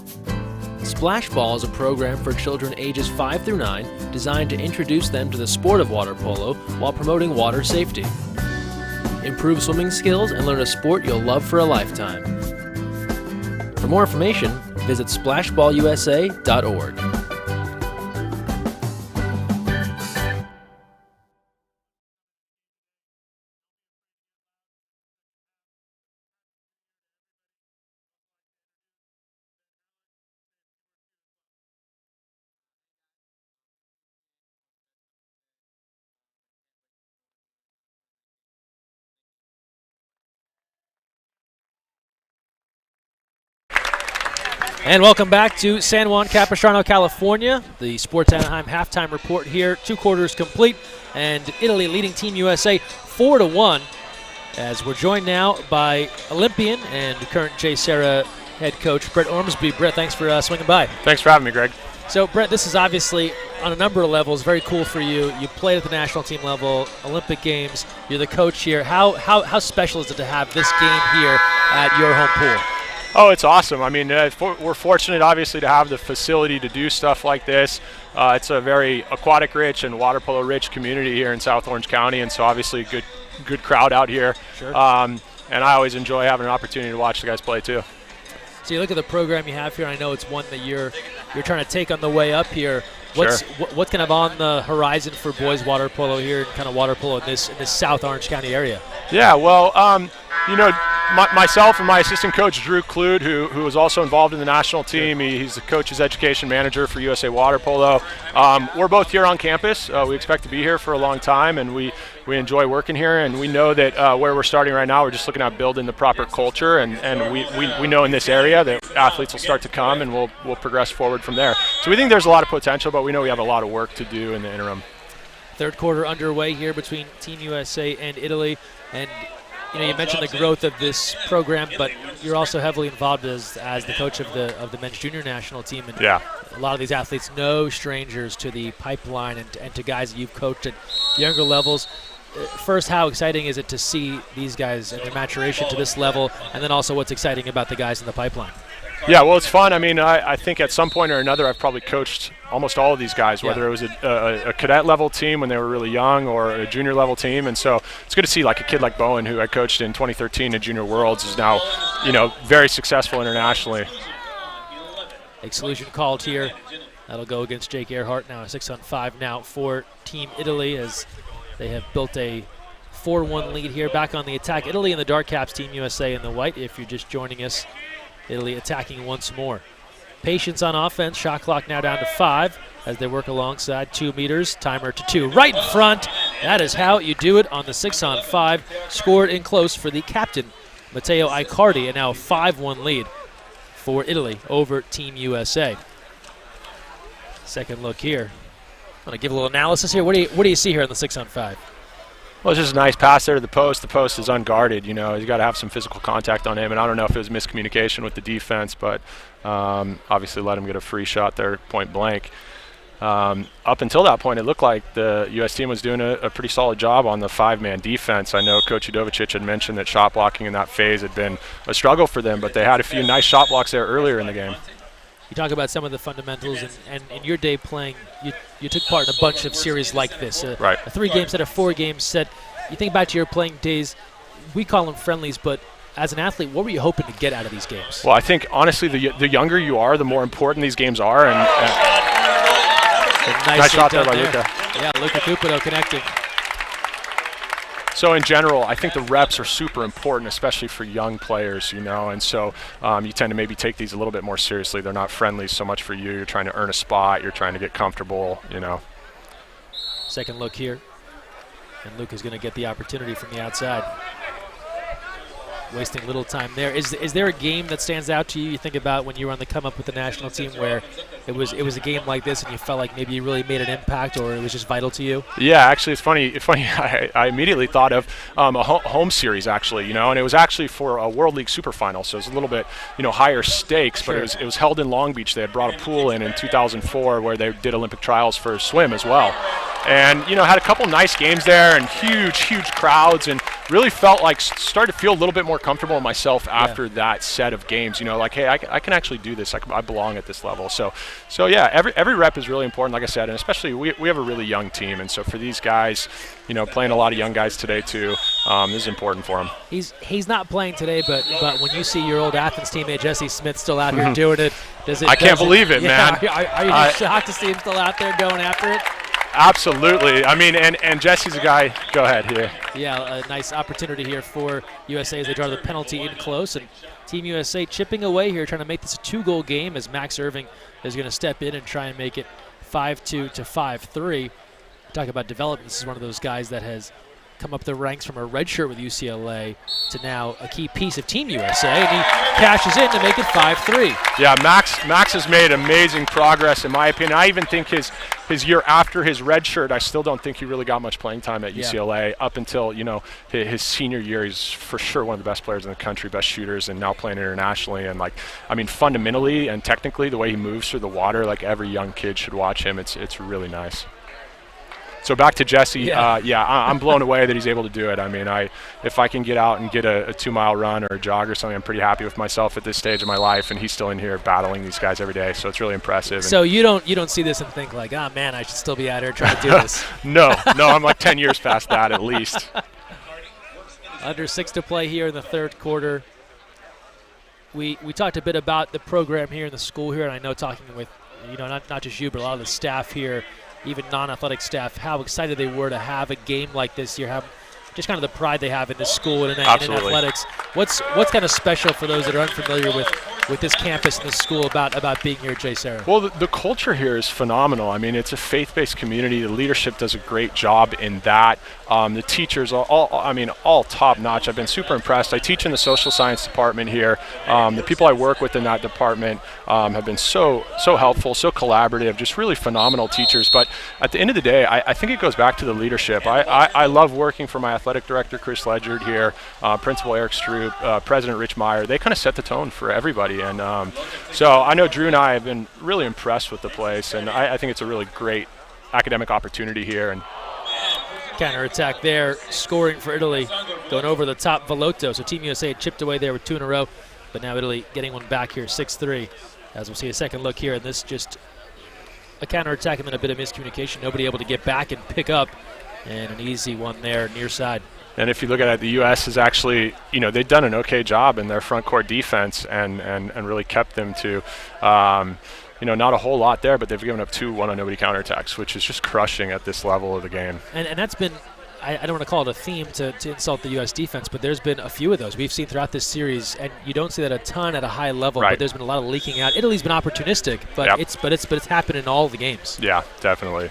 Splash Ball is a program for children ages 5 through 9 designed to introduce them to the sport of water polo while promoting water safety. Improve swimming skills and learn a sport you'll love for a lifetime. For more information, visit splashballusa.org. And welcome back to San Juan Capistrano, California. The Sports Anaheim halftime report here. 2 quarters complete, and Italy leading Team USA 4-1. As we're joined now by Olympian and current J. Serra head coach Brett Ormsby. Brett, thanks for swinging by. Thanks for having me, Greg. So, Brett, this is obviously on a number of levels very cool for you. You played at the national team level, Olympic Games. You're the coach here. How special is it to have this game here at your home pool? Oh, it's awesome. I mean, we're fortunate, obviously, to have the facility to do stuff like this. It's a very aquatic-rich and water polo-rich community here in South Orange County, and so obviously a good crowd out here. Sure. And I always enjoy having an opportunity to watch the guys play too. So you look at the program you have here, and I know it's one that you're trying to take on the way up here. What's kind of on the horizon for boys water polo here, and kind of water polo in this South Orange County area? Yeah, well, myself and my assistant coach, Drew Klude, who was also involved in the national team. He's the coach's education manager for USA Water Polo. We're both here on campus. We expect to be here for a long time, and we enjoy working here. And we know that where we're starting right now, we're just looking at building the proper culture. And we know in this area that athletes will start to come, and we'll progress forward from there. So we think there's a lot of potential, but we know we have a lot of work to do in the interim. Third quarter underway here between Team USA and Italy. And you mentioned the growth of this program, but you're also heavily involved as the coach of the men's junior national team. And yeah, a lot of these athletes, no strangers to the pipeline and to guys that you've coached at younger levels. First, how exciting is it to see these guys and their maturation to this level, and then also what's exciting about the guys in the pipeline? Yeah, well, it's fun. I mean, I think at some point or another I've probably coached almost all of these guys, whether it was a cadet level team when they were really young or a junior level team. And so it's good to see like a kid like Bowen, who I coached in 2013 at Junior Worlds, is now, very successful internationally. Exclusion called here. That'll go against Jake Earhart. Now a 6-on-5 now for Team Italy, as they have built a 4-1 lead here. Back on the attack, Italy in the dark caps, Team USA in the white. If you're just joining us, Italy attacking once more. Patience on offense. Shot clock now down to 5 as they work alongside 2 meters. Timer to 2. Right in front. That is how you do it on the 6-on-5. Scored in close for the captain, Matteo Icardi, and now a 5-1 lead for Italy over Team USA. Second look here. I'm going to give a little analysis here. What do you see here on the 6-on-5? Well, it's just a nice pass there to the post. The post is unguarded. You got to have some physical contact on him, and I don't know if it was miscommunication with the defense, but obviously let him get a free shot there, point blank. Up until that point, it looked like the U.S. team was doing a pretty solid job on the 5-man defense. I know Coach Udovicic had mentioned that shot blocking in that phase had been a struggle for them, but they had a few nice shot blocks there earlier in the game. You talk about some of the fundamentals, and in your day playing, you took part in a bunch of series like this. Right. A 3-game set, a 4-game set. You think back to your playing days, we call them friendlies, but as an athlete, what were you hoping to get out of these games? Well, I think, honestly, the younger you are, the more important these games are. And nice shot there by Luca. Yeah, Luca Cupido connecting. So in general, I think the reps are super important, especially for young players, and so you tend to maybe take these a little bit more seriously. They're not friendly so much for you. You're trying to earn a spot. You're trying to get comfortable, Second look here, and Luke is going to get the opportunity from the outside. Wasting little time there. Is there a game that stands out to you? You think about when you were on the come up with the national team, where it was a game like this, and you felt like maybe you really made an impact, or it was just vital to you? Yeah, actually, it's funny. I immediately thought of a home series, actually, and it was actually for a World League Super Final, so it was a little bit, higher stakes. Sure. But it was held in Long Beach. They had brought a pool in 2004, where they did Olympic trials for swim as well. And, had a couple nice games there and huge crowds, and really felt like started to feel a little bit more comfortable in myself after that set of games. Like, hey, I can actually do this. I belong at this level. So yeah, every rep is really important, like I said, and especially we have a really young team. And so for these guys, playing a lot of young guys today too, this is important for them. He's not playing today, but when you see your old Athens teammate Jesse Smith still out here doing it, I can't believe it, man. Are you shocked to see him still out there going after it? Absolutely. I mean, and Jesse's a guy. Go ahead here. Yeah, a nice opportunity here for USA as they draw the penalty in close, and Team USA chipping away here, trying to make this a 2-goal game, as Max Irving is going to step in and try and make it 5-2 to 5-3. Talk about development. This is one of those guys that has come up the ranks from a red shirt with UCLA to now a key piece of Team USA, and he cashes in to make it 5-3. Yeah, Max has made amazing progress, in my opinion. I even think his year after his red shirt, I still don't think he really got much playing time at UCLA up until, his senior year. He's for sure one of the best players in the country, best shooters, and now playing internationally. And fundamentally and technically, the way he moves through the water, like every young kid should watch him. It's really nice. So back to Jesse. I'm blown away that he's able to do it. I mean, if I can get out and get a 2-mile run or a jog or something, I'm pretty happy with myself at this stage of my life. And he's still in here battling these guys every day, so it's really impressive. So you don't see this and think like, oh man, I should still be out here trying to do this. No, I'm like 10 years past that at least. Under 6 to play here in the third quarter. We talked a bit about the program here in the school here, and I know talking with not just you, but a lot of the staff here, even non-athletic staff, how excited they were to have a game like this here, have just kind of the pride they have in this school and in athletics. What's kind of special for those that are unfamiliar with this campus and this school about being here, Jay Sarah? Well, the culture here is phenomenal. I mean, it's a faith-based community. The leadership does a great job in that. The teachers are all top-notch. I've been super impressed. I teach in the social science department here. The people I work with in that department have been so helpful, so collaborative, just really phenomenal teachers. But at the end of the day, I think it goes back to the leadership. I love working for my athletic director, Chris Ledgard here, Principal Eric Stroop, President Rich Meyer. They kind of set the tone for everybody. And so I know Drew and I have been really impressed with the place, and I think it's a really great academic opportunity here. And counterattack there, scoring for Italy, going over the top, Velotto. So Team USA had chipped away there with 2 in a row, but now Italy getting one back here, 6-3. As we'll see a second look here, and this just a counterattack and then a bit of miscommunication. Nobody able to get back and pick up, and an easy one there near side. And if you look at it, the U.S. has actually, they've done an okay job in their front court defense and really kept them to, not a whole lot there, but they've given up 2 one-on-nobody counterattacks, which is just crushing at this level of the game. And that's been, I don't want to call it a theme to insult the U.S. defense, but there's been a few of those we've seen throughout this series, and you don't see that a ton at a high level, right. But there's been a lot of leaking out. Italy's been opportunistic, but it's happened in all the games. Yeah, definitely.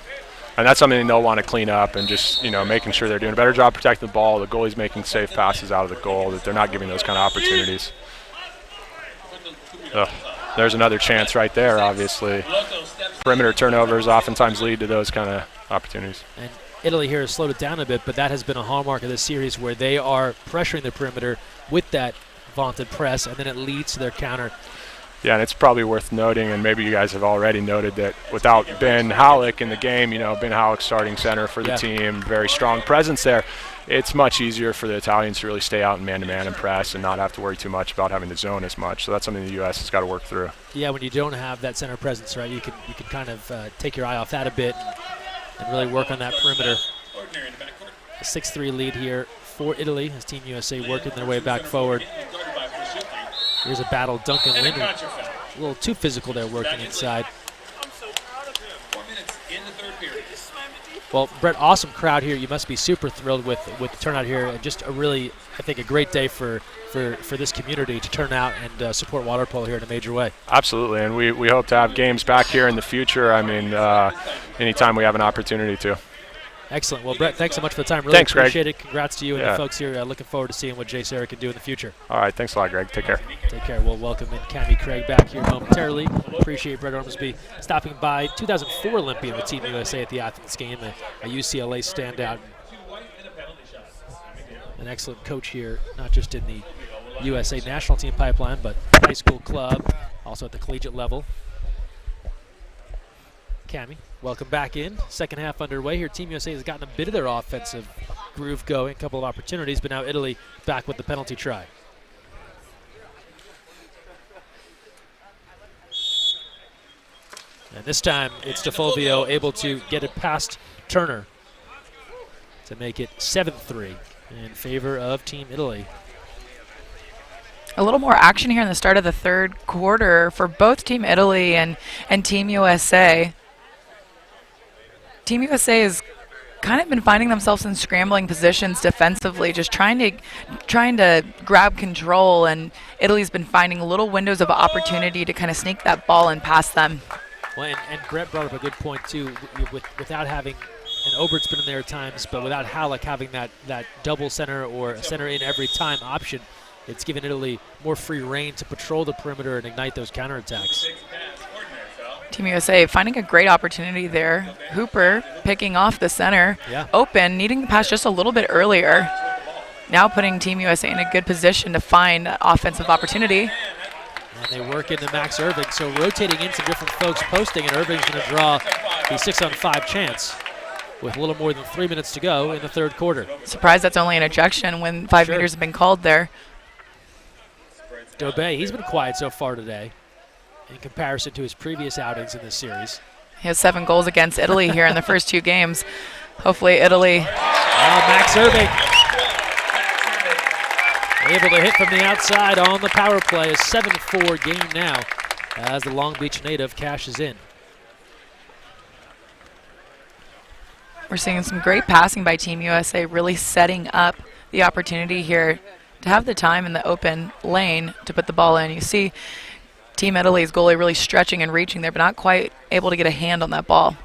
And that's something they'll want to clean up and just, making sure they're doing a better job protecting the ball, the goalie's making safe passes out of the goal, that they're not giving those kind of opportunities. There's another chance right there, obviously. Perimeter turnovers oftentimes lead to those kind of opportunities. And Italy here has slowed it down a bit, but that has been a hallmark of this series where they are pressuring the perimeter with that vaunted press, and then it leads to their counter. Yeah, and it's probably worth noting, and maybe you guys have already noted, that without Ben Halleck in the game, Ben Halleck starting center for the team, very strong presence there, it's much easier for the Italians to really stay out in man-to-man and press and not have to worry too much about having the zone as much. So that's something the U.S. has got to work through. Yeah, when you don't have that center presence, right, you can kind of take your eye off that a bit and really work on that perimeter. A 6-3 lead here for Italy as Team USA working their way back forward. Here's a battle. Duncan Linden, a little too physical there working inside. Well, Brett, awesome crowd here. You must be super thrilled with the turnout here, and just a really, I think, a great day for this community to turn out and support water polo here in a major way. Absolutely, and we hope to have games back here in the future. I mean, anytime we have an opportunity to. Excellent. Well, Brett, thanks so much for the time. Really thanks, appreciate Greg. it. Congrats to you and the folks here. Looking forward to seeing what Jay Sarah can do in the future. All right. Thanks a lot, Greg. Take care. Take care. We'll welcome in Cammie Craig back here momentarily. Appreciate Brett Ormsby stopping by. 2004 Olympian with Team USA at the Athens game, a UCLA standout. An excellent coach here, not just in the USA national team pipeline, but high school club, also at the collegiate level. Cammie, welcome back in. Second half underway here. Team USA has gotten a bit of their offensive groove going, a couple of opportunities, but now Italy back with the penalty try. And this time it's DeFulvio able to get it past Turner to make it 7-3 in favor of Team Italy. A little more action here in the start of the third quarter for both Team Italy and Team USA. Team USA has kind of been finding themselves in scrambling positions defensively, just trying to grab control, and Italy's been finding little windows of opportunity to kind of sneak that ball and pass them. Well, and Brett brought up a good point too. Without having and Obert's been in there at times, but without Halleck having that double center or a center in every time option, it's given Italy more free reign to patrol the perimeter and ignite those counterattacks. Team USA finding a great opportunity there. Hooper picking off the center. Yeah. Open, needing to pass just a little bit earlier. Now putting Team USA in a good position to find offensive opportunity. And they work into Max Irving, so rotating into different folks posting, and Irving's going to draw the 6-on-5 chance with a little more than 3 minutes to go in the third quarter. Surprised that's only an ejection when 5 meters have been called there. Dobé, he's been quiet so far today in comparison to his previous outings in this series. He has 7 goals against Italy here in the first 2 games. Hopefully Italy. Max Irving able to hit from the outside on the power play. A 7-4 game now as the Long Beach native cashes in. We're seeing some great passing by Team USA, really setting up the opportunity here to have the time in the open lane to put the ball in. You see Team Italy's goalie really stretching and reaching there, but not quite able to get a hand on that ball.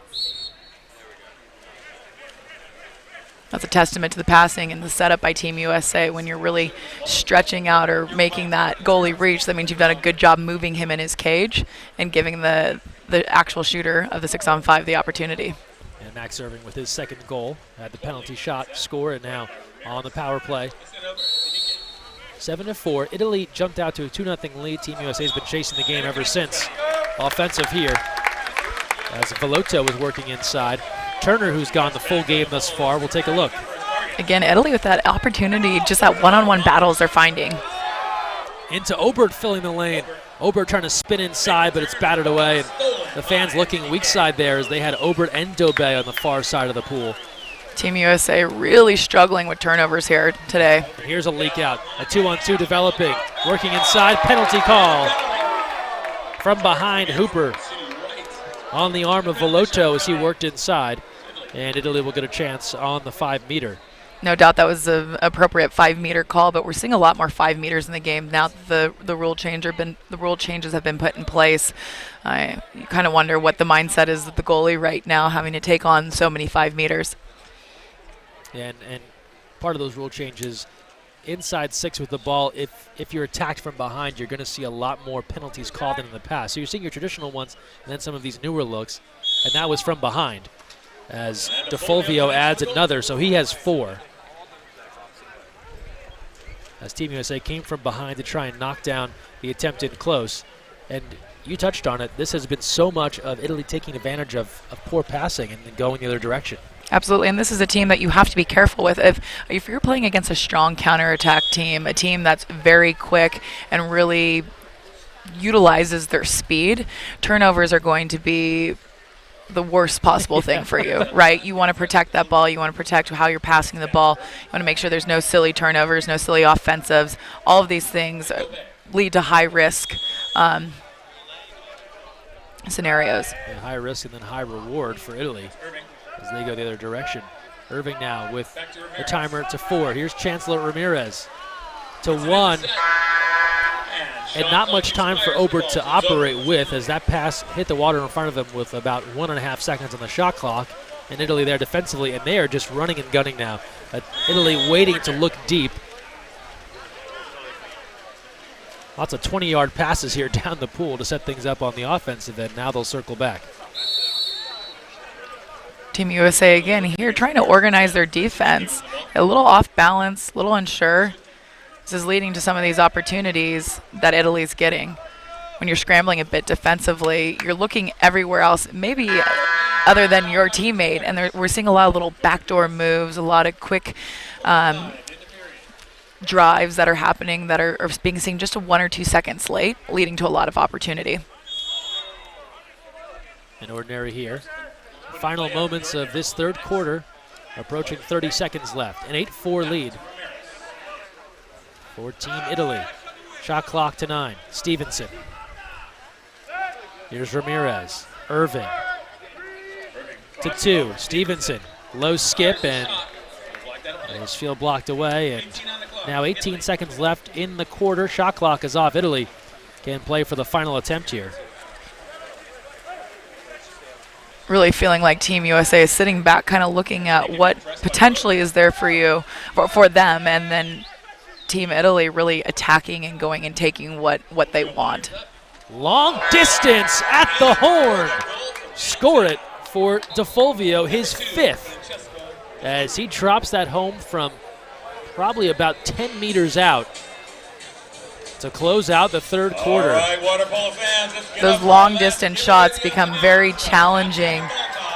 That's a testament to the passing and the setup by Team USA. When you're really stretching out or making that goalie reach, that means you've done a good job moving him in his cage and giving the actual shooter of the 6-on-5 the opportunity. And Max Irving with his second goal had the penalty shot score, and now on the power play. 7-4. Italy jumped out to a 2-0 lead. Team USA has been chasing the game ever since. Offensive here as Velotto was working inside. Turner, who's gone the full game thus far, will take a look. Again, Italy with that opportunity, just that one-on-one battles they're finding. Into Obert filling the lane. Obert trying to spin inside, but it's batted away. And the fans looking weak side there as they had Obert and Dobé on the far side of the pool. Team USA really struggling with turnovers here today. And here's a leak out. A 2-on-2 developing. Working inside. Penalty call. From behind, Hooper on the arm of Velotto as he worked inside. And Italy will get a chance on the 5-meter. No doubt that was an appropriate 5-meter call, but we're seeing a lot more 5 meters in the game now that the rule changes have been put in place. You kind of wonder what the mindset is of the goalie right now, having to take on so many 5 meters. And part of those rule changes, inside 6 with the ball, if you're attacked from behind, you're going to see a lot more penalties called than in the past. So you're seeing your traditional ones and then some of these newer looks, and that was from behind as DeFulvio adds another, so he has 4. As Team USA came from behind to try and knock down the attempt in close. And you touched on it, this has been so much of Italy taking advantage of poor passing and then going the other direction. Absolutely, and this is a team that you have to be careful with. If you're playing against a strong counterattack team, a team that's very quick and really utilizes their speed, turnovers are going to be the worst possible thing for you, right? You want to protect that ball. You want to protect how you're passing the ball. You want to make sure there's no silly turnovers, no silly offensives. All of these things lead to high risk scenarios. Yeah, high risk and then high reward for Italy as they go the other direction. Irving now with the timer to 4. Here's Chancellor Ramirez to 1. And not much time for Obert to operate with as that pass hit the water in front of him with about 1.5 seconds on the shot clock. And Italy there defensively, and they are just running and gunning now. Italy waiting to look deep. Lots of 20-yard passes here down the pool to set things up on the offensive end. Now they'll circle back. Team USA again here trying to organize their defense. A little off balance, a little unsure. This is leading to some of these opportunities that Italy's getting. When you're scrambling a bit defensively, you're looking everywhere else, maybe other than your teammate, and we're seeing a lot of little backdoor moves, a lot of quick drives that are happening that are being seen just 1 or 2 seconds late, leading to a lot of opportunity. An ordinary here. Final moments of this third quarter, approaching 30 seconds left. An 8-4 lead for Team Italy. Shot clock to 9. Stevenson. Here's Ramirez. Irving to 2. Stevenson. Low skip, and his field blocked away. And now 18 seconds left in the quarter. Shot clock is off. Italy can play for the final attempt here. really feeling like Team USA is sitting back, kind of looking at what potentially is there for you, for them, and then Team Italy really attacking and going and taking what they want. Long distance at the horn. Score it for DeFulvio, his 5th, as he drops that home from probably about 10 meters out to close out the third quarter. All right, water polo fans, let's get Those up long on that. distance shots become very challenging.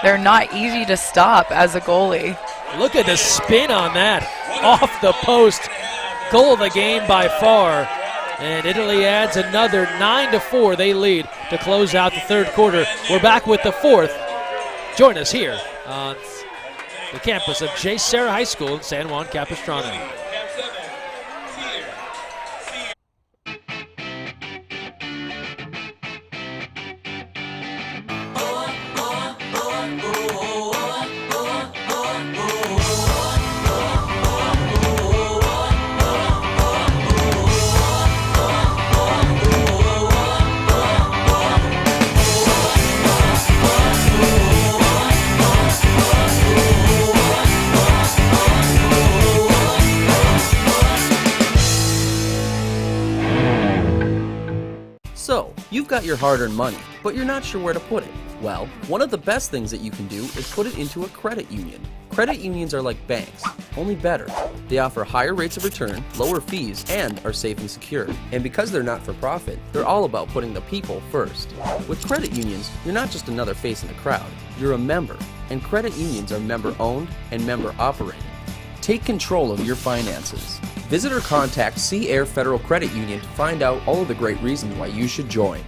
They're not easy to stop as a goalie. Look at the spin on that. Off the post. Goal of the game by far. And Italy adds another 9-4. They lead to close out the third quarter. We're back with the 4th. Join us here on the campus of J. Serra High School in San Juan Capistrano. So, you've got your hard-earned money, but you're not sure where to put it. Well, one of the best things that you can do is put it into a credit union. Credit unions are like banks, only better. They offer higher rates of return, lower fees, and are safe and secure. And because they're not for profit, they're all about putting the people first. With credit unions, you're not just another face in the crowd, you're a member. And credit unions are member-owned and member-operated. Take control of your finances. Visit or contact Sea Air Federal Credit Union to find out all of the great reasons why you should join.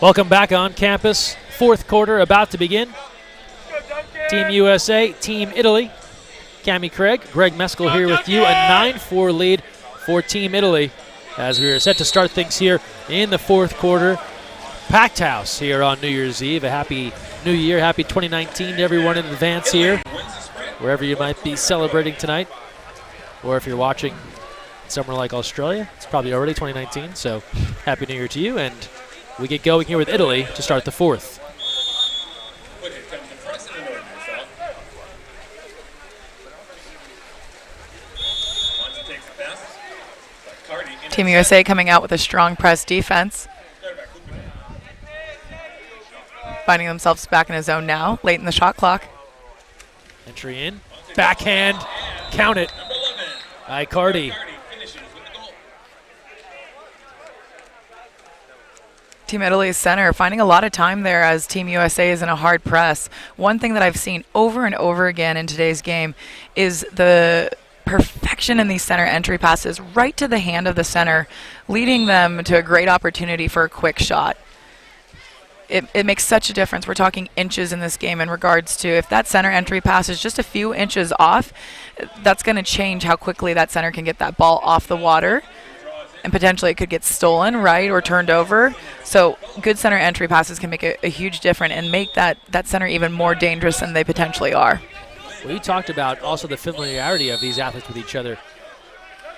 Welcome back on campus. 4th quarter about to begin. Team USA, Team Italy. Cami Craig, Greg Meskel here with you. A 9-4 lead for Team Italy as we are set to start things here in the 4th quarter. Packed house here on New Year's Eve. A happy New Year, happy 2019 to everyone in advance here, wherever you might be celebrating tonight. Or if you're watching somewhere like Australia, it's probably already 2019, so happy New Year to you. And we get going here with Italy to start the 4th. Team USA coming out with a strong press defense. Finding themselves back in a zone now, late in the shot clock. Entry in, backhand, count it. Icardi. Team Italy's center finding a lot of time there as Team USA is in a hard press. One thing that I've seen over and over again in today's game is the perfection in these center entry passes right to the hand of the center, leading them to a great opportunity for a quick shot. It makes such a difference. We're talking inches in this game in regards to if that center entry pass is just a few inches off, that's going to change how quickly that center can get that ball off the water. And potentially it could get stolen, right, or turned over. So good center entry passes can make a huge difference and make that center even more dangerous than they potentially are. Well, you talked about also the familiarity of these athletes with each other.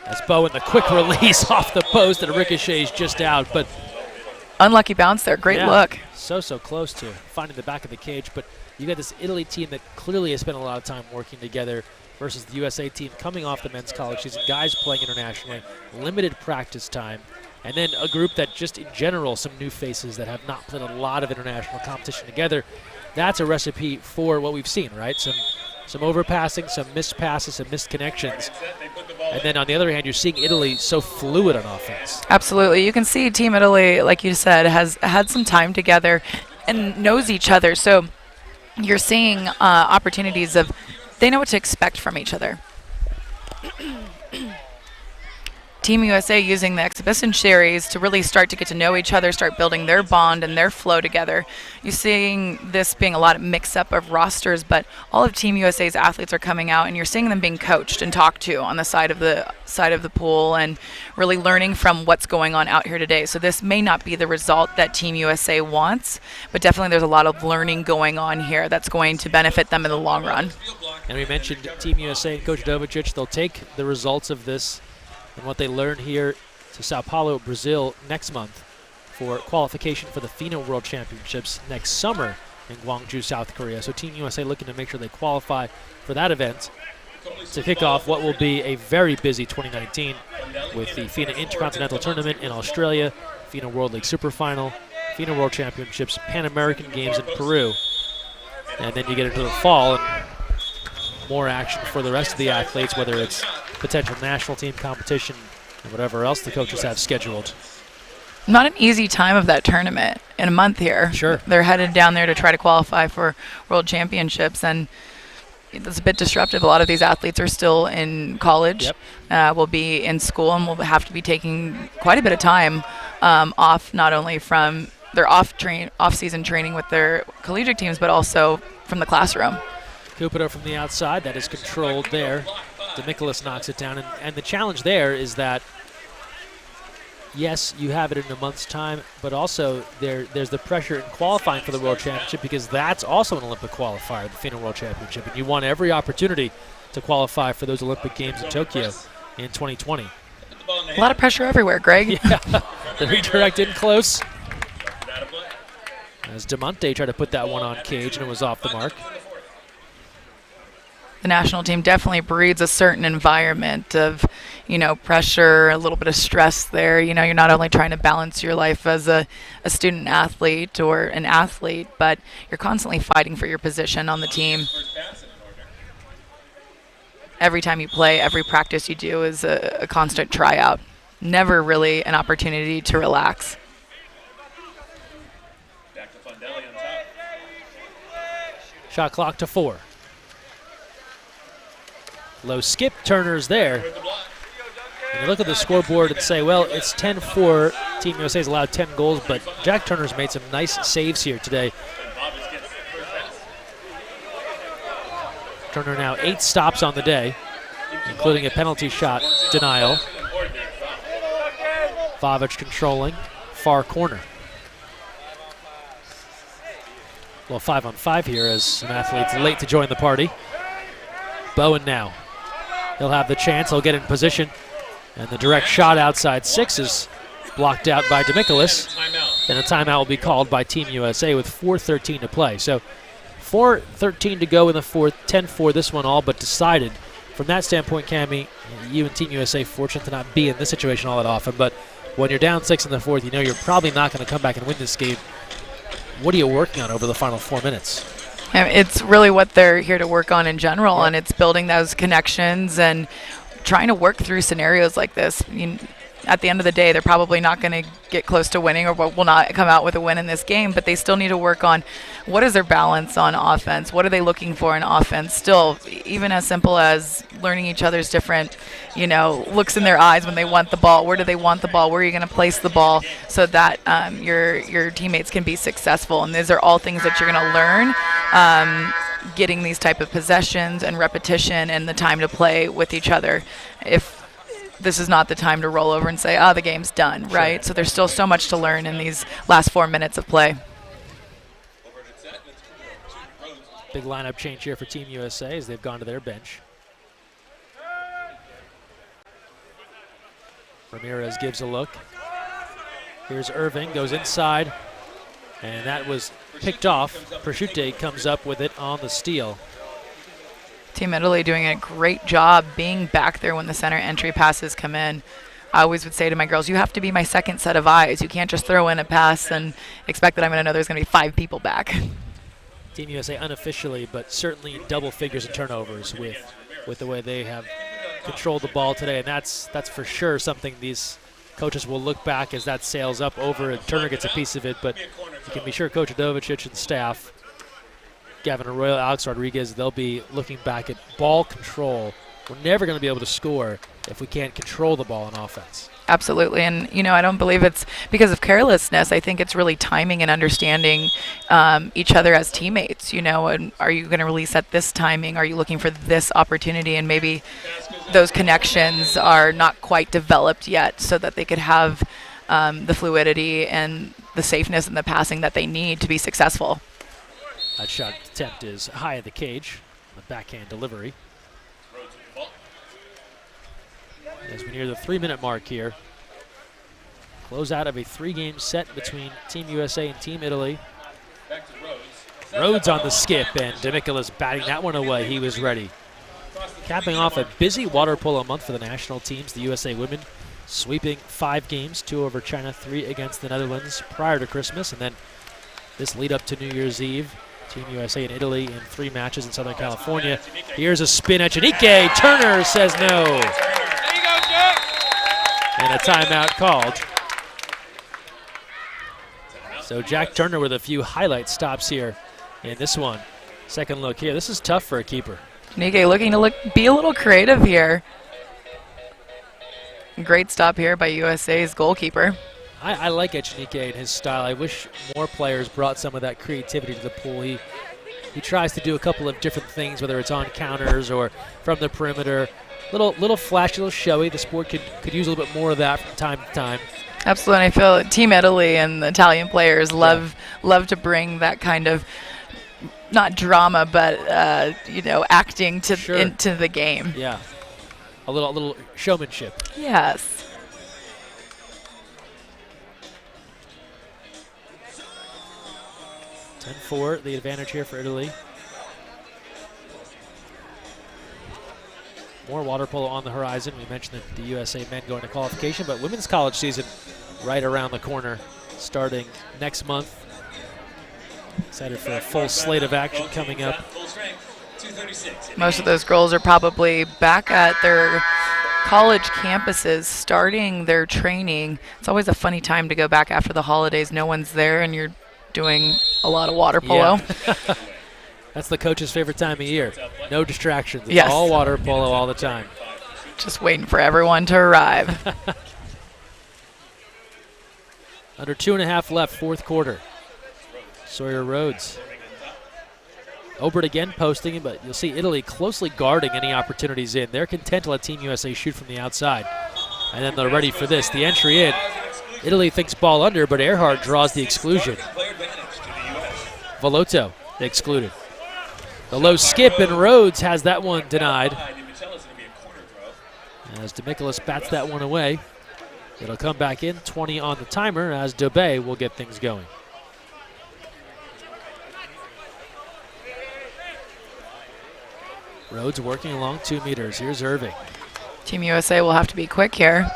As Bowen, the quick release off the post and ricochets just out. But unlucky bounce there. Great look. So close to finding the back of the cage. But you got this Italy team that clearly has spent a lot of time working together versus the USA team coming off the men's college season, guys playing internationally, limited practice time, and then a group that just in general, some new faces that have not played a lot of international competition together. that's a recipe for what we've seen, right? Some overpassing, some missed passes, some missed connections. And then on the other hand, you're seeing Italy so fluid on offense. Absolutely. You can see Team Italy, like you said, has had some time together and knows each other. So you're seeing opportunities of they know what to expect from each other. Team USA using the exhibition series to really start to get to know each other, start building their bond and their flow together. You're seeing this being a lot of mix-up of rosters, but all of Team USA's athletes are coming out, and you're seeing them being coached and talked to on the side of the pool, and really learning from what's going on out here today. So this may not be the result that Team USA wants, but definitely there's a lot of learning going on here that's going to benefit them in the long run. And we mentioned Team USA and Coach Dovicic. They'll take the results of this and what they learn here to Sao Paulo, Brazil next month for qualification for the FINA World Championships next summer in Gwangju, South Korea. So Team USA looking to make sure they qualify for that event to kick off what will be a very busy 2019 with the FINA Intercontinental Tournament in Australia, FINA World League Super Final, FINA World Championships, Pan American Games in Peru. And then you get into the fall and more action for the rest of the athletes, whether it's potential national team competition and whatever else the coaches have scheduled. Not an easy time of that tournament in a month here. Sure. They're headed down there to try to qualify for World Championships, and it's a bit disruptive. A lot of these athletes are still in college, will be in school, and will have to be taking quite a bit of time off, not only from their off-season training with their collegiate teams, but also from the classroom. Cupido from the outside, that is controlled there. DeMichelis knocks it down, and the challenge there is that, yes, you have it in a month's time, but also there's the pressure in qualifying for the World Championship, because that's also an Olympic qualifier, the FINA World Championship, and you want every opportunity to qualify for those Olympic Games in Tokyo in 2020. A lot of pressure everywhere, Greg. Yeah, the redirect in close. As DeMonte tried to put that one on cage, and it was off the mark. The national team definitely breeds a certain environment of, pressure, a little bit of stress there. You're not only trying to balance your life as a student athlete or an athlete, but you're constantly fighting for your position on the team. Every time you play, every practice you do is a constant tryout. Never really an opportunity to relax. Shot clock to 4. Low skip, Turner's there. And you look at the scoreboard and say, well, it's 10-4. Team USA's allowed 10 goals, but Jack Turner's made some nice saves here today. Turner now 8 stops on the day, including a penalty shot denial. Vavic controlling, far corner. Well, 5-on-5 here as some athletes late to join the party. Bowen now. He'll have the chance. He'll get in position. And the direct shot outside 6 is blocked out by DeMichelis. And a timeout will be called by Team USA with 4:13 to play. So 4:13 to go in the fourth. 10-4 this one all but decided. From that standpoint, Cammie, you and Team USA fortunate to not be in this situation all that often. But when you're down 6 in the fourth, you know you're probably not going to come back and win this game. What are you working on over the final 4 minutes? It's really what they're here to work on in general, and it's building those connections and trying to work through scenarios like this. At the end of the day, they're probably not going to get close to winning or will not come out with a win in this game, but they still need to work on what is their balance on offense, what are they looking for in offense. Still, even as simple as learning each other's different, looks in their eyes when they want the ball. Where do they want the ball? Where are you going to place the ball so that your teammates can be successful? And these are all things that you're going to learn. Getting these type of possessions and repetition and the time to play with each other. If this is not the time to roll over and say, the game's done, right? So there's still so much to learn in these last 4 minutes of play. Big lineup change here for Team USA as they've gone to their bench. Ramirez gives a look. Here's Irving, goes inside, and that was picked off. Prosciutte comes up with it on the steal. Team Italy doing a great job being back there when the center entry passes come in. I always would say to my girls, you have to be my second set of eyes. You can't just throw in a pass and expect that I'm going to know there's going to be 5 people back. Team USA unofficially, but certainly in double figures in turnovers with the way they have controlled the ball today. And that's for sure something these coaches will look back as that sails up over and Turner gets a piece of it. But you can be sure Coach Adovicic and staff, Gavin Arroyo, Alex Rodriguez, they'll be looking back at ball control. We're never going to be able to score if we can't control the ball on offense. Absolutely. And, I don't believe it's because of carelessness. I think it's really timing and understanding each other as teammates, and are you going to release at this timing? Are you looking for this opportunity? And maybe those connections are not quite developed yet so that they could have the fluidity and the safeness and the passing that they need to be successful. That shot attempt is high at the cage, a backhand delivery. As we near the 3-minute mark here. Close out of a 3-game set between Team USA and Team Italy. Rhodes on the skip, and DeMichelis batting that one away. He was ready. Capping off a busy water polo month for the national teams. The USA women sweeping 5 games, 2 over China, 3 against the Netherlands prior to Christmas. And then this lead up to New Year's Eve. Team USA and Italy in 3 matches in Southern California. Here's a spin at Janike. Turner says no. And a timeout called. So Jack Turner with a few highlight stops here in this one. Second look here. This is tough for a keeper. Janike looking to be a little creative here. Great stop here by USA's goalkeeper. I like Echenike and his style. I wish more players brought some of that creativity to the pool. He tries to do a couple of different things, whether it's on counters or from the perimeter. Little flashy, little showy. The sport could use a little bit more of that from time to time. Absolutely. I feel Team Italy and the Italian players love to bring that kind of, not drama, but acting into the game. Yeah, a little showmanship. Yes. (10-4) the advantage here for Italy. More water polo on the horizon. We mentioned that the USA men going to qualification, but women's college season right around the corner, starting next month. Excited for a full slate of action coming up. Most of those girls are probably back at their college campuses starting their training. It's always a funny time to go back after the holidays. No one's there and you're doing a lot of water polo. Yeah. That's the coach's favorite time of year. No distractions. It's all water polo all the time. Just waiting for everyone to arrive. Under 2.5 left, fourth quarter. Sawyer Rhodes. Obert again posting it, but you'll see Italy closely guarding any opportunities in. They're content to let Team USA shoot from the outside. And then they're ready for this. The entry in. Italy thinks ball under, but Earhart draws the exclusion. Volotto excluded. The low skip, and Rhodes has that one denied. As DeMichelis bats that one away. It'll come back in, 20 on the timer, as Dobey will get things going. Rhodes working along 2 meters. Here's Irving. Team USA will have to be quick here.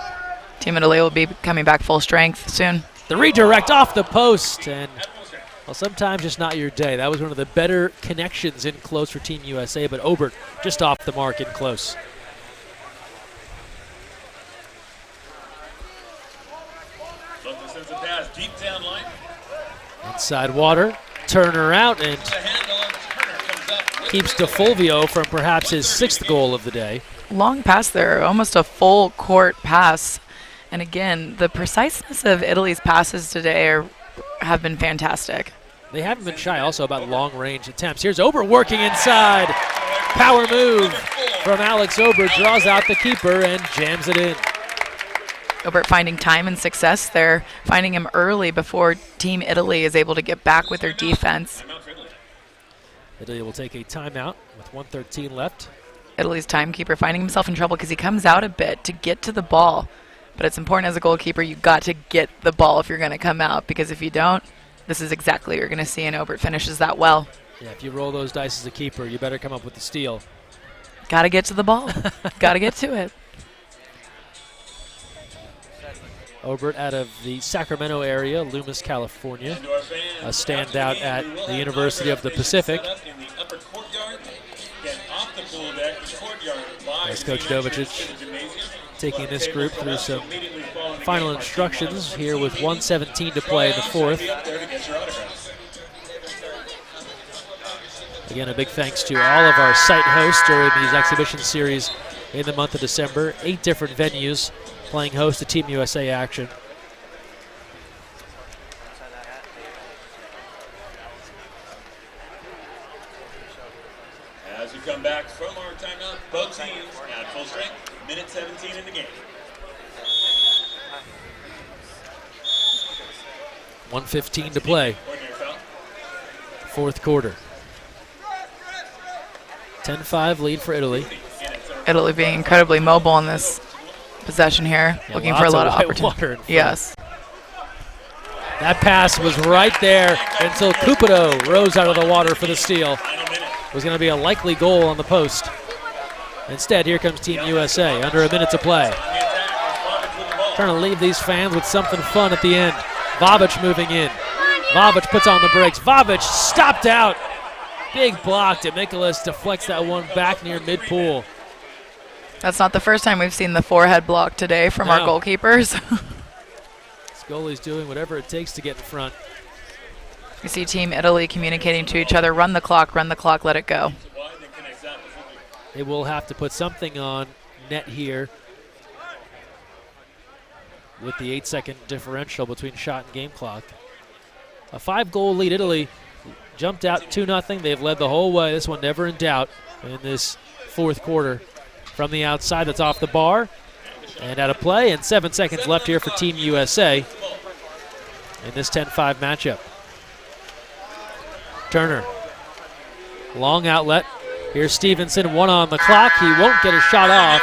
Team Italy will be coming back full strength soon. The redirect off the post, and well, sometimes just not your day. That was one of the better connections in close for Team USA, but Obert just off the mark in close. Inside water, Turner out, and keeps DeFulvio from perhaps his 6th goal of the day. Long pass there, almost a full court pass. And again, the preciseness of Italy's passes today have been fantastic. They haven't been shy also about long-range attempts. Here's Obert working inside. Power move from Alex Obert, draws out the keeper and jams it in. Obert finding time and success there, finding him early before Team Italy is able to get back with their defense. Italy will take a timeout with 1:13 left. Italy's timekeeper finding himself in trouble because he comes out a bit to get to the ball. But it's important as a goalkeeper, you've got to get the ball if you're going to come out, because if you don't, this is exactly what you're going to see, and Obert finishes that well. Yeah, if you roll those dice as a keeper, you better come up with the steal. Got to get to the ball. Got to get to it. Obert out of the Sacramento area, Loomis, California. A standout at the University of the Pacific. As Coach Novicic taking this group through some final instructions here with 1:17 to play in the fourth. Again, a big thanks to all of our site hosts during these exhibition series in the month of December. 8 different venues playing host to Team USA action. As we come back from our timeout, both teams at full strength, minute 17 in the game. 1:15 to play. Fourth quarter. 10-5 lead for Italy. Italy being incredibly mobile in this possession here, Yeah, looking for a lot of white water in opportunity. front. Yes. That pass was right there until Cupido rose out of the water for the steal. It was going to be a likely goal on the post. Instead, here comes Team USA, under a minute to play. Trying to leave these fans with something fun at the end. Vavic moving in. Vavic puts on the brakes. Vavic stopped out. Big block. Demichelis deflects that one back near mid-pool. That's not the first time we've seen the forehead block today from our goalkeepers. This goalie's doing whatever it takes to get in front. You see Team Italy communicating to each other, run the clock, let it go. They will have to put something on net here with the 8-second differential between shot and game clock. A 5-goal lead. Italy jumped out 2-0. They've led the whole way. This one never in doubt in this fourth quarter. From the outside, that's off the bar and out of play, and 7 seconds left here for Team USA in this 10-5 matchup. Turner, long outlet. Here's Stevenson, 1 on the clock. He won't get a shot off,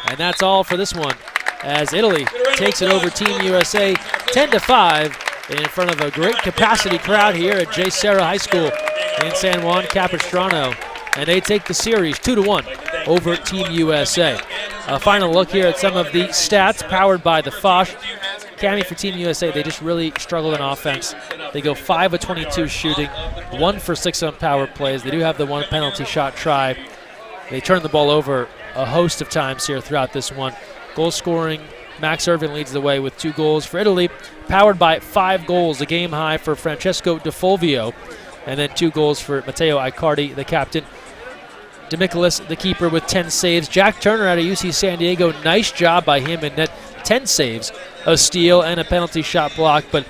and that's all for this one as Italy takes it over Team USA 10-5 in front of a great capacity crowd here at J. Serra High School in San Juan Capistrano. And they take the series 2-1 over Team USA. A final look here at some of the stats powered by the Foch. Cammy, for Team USA, they just really struggle in offense. They go 5 of 22 shooting, 1 for 6 on power plays. They do have the 1 penalty shot try. They turn the ball over a host of times here throughout this one. Goal scoring, Max Irvin leads the way with 2 goals for Italy, powered by 5 goals, a game high for Francesco De Fulvio, and then 2 goals for Matteo Icardi, the captain. Demichelis, the keeper, with 10 saves. Jack Turner out of UC San Diego, nice job by him in net. 10 saves, a steal, and a penalty shot block. But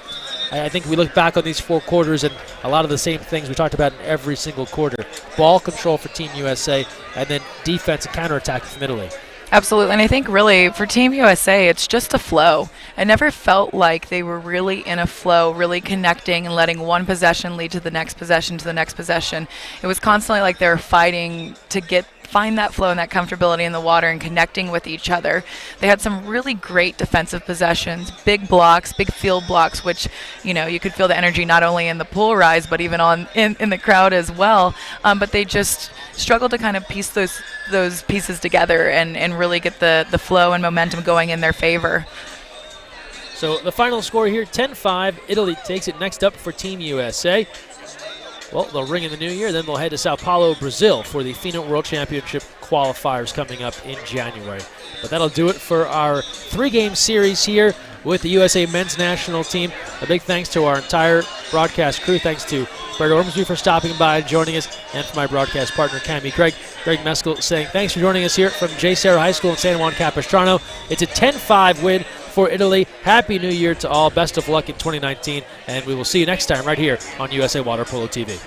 I think we look back on these 4 quarters and a lot of the same things we talked about in every single quarter. Ball control for Team USA, and then defense and counterattack from Italy. Absolutely, and I think really for Team USA, it's just a flow. I never felt like they were really in a flow, really connecting and letting one possession lead to the next possession to the next possession. It was constantly like they were fighting to find that flow and that comfortability in the water and connecting with each other. They had some really great defensive possessions, big blocks, big field blocks, which, you know, you could feel the energy not only in the pool rise, but even in the crowd as well. But they just struggled to kind of piece those pieces together and really get the flow and momentum going in their favor. So the final score here, 10-5. Italy takes it. Next up for Team USA. Well, they'll ring in the new year, then they'll head to Sao Paulo, Brazil for the FINA World Championship qualifiers coming up in January. But that'll do it for our 3-game series here with the USA men's national team. A big thanks to our entire broadcast crew. Thanks to Brett Ormsby for stopping by and joining us, and for my broadcast partner, Cammy Craig. Greg Meskel saying thanks for joining us here from J. Serra High School in San Juan Capistrano. It's a 10-5 win for Italy. Happy New Year to all. Best of luck in 2019, and we will see you next time right here on USA Water Polo TV.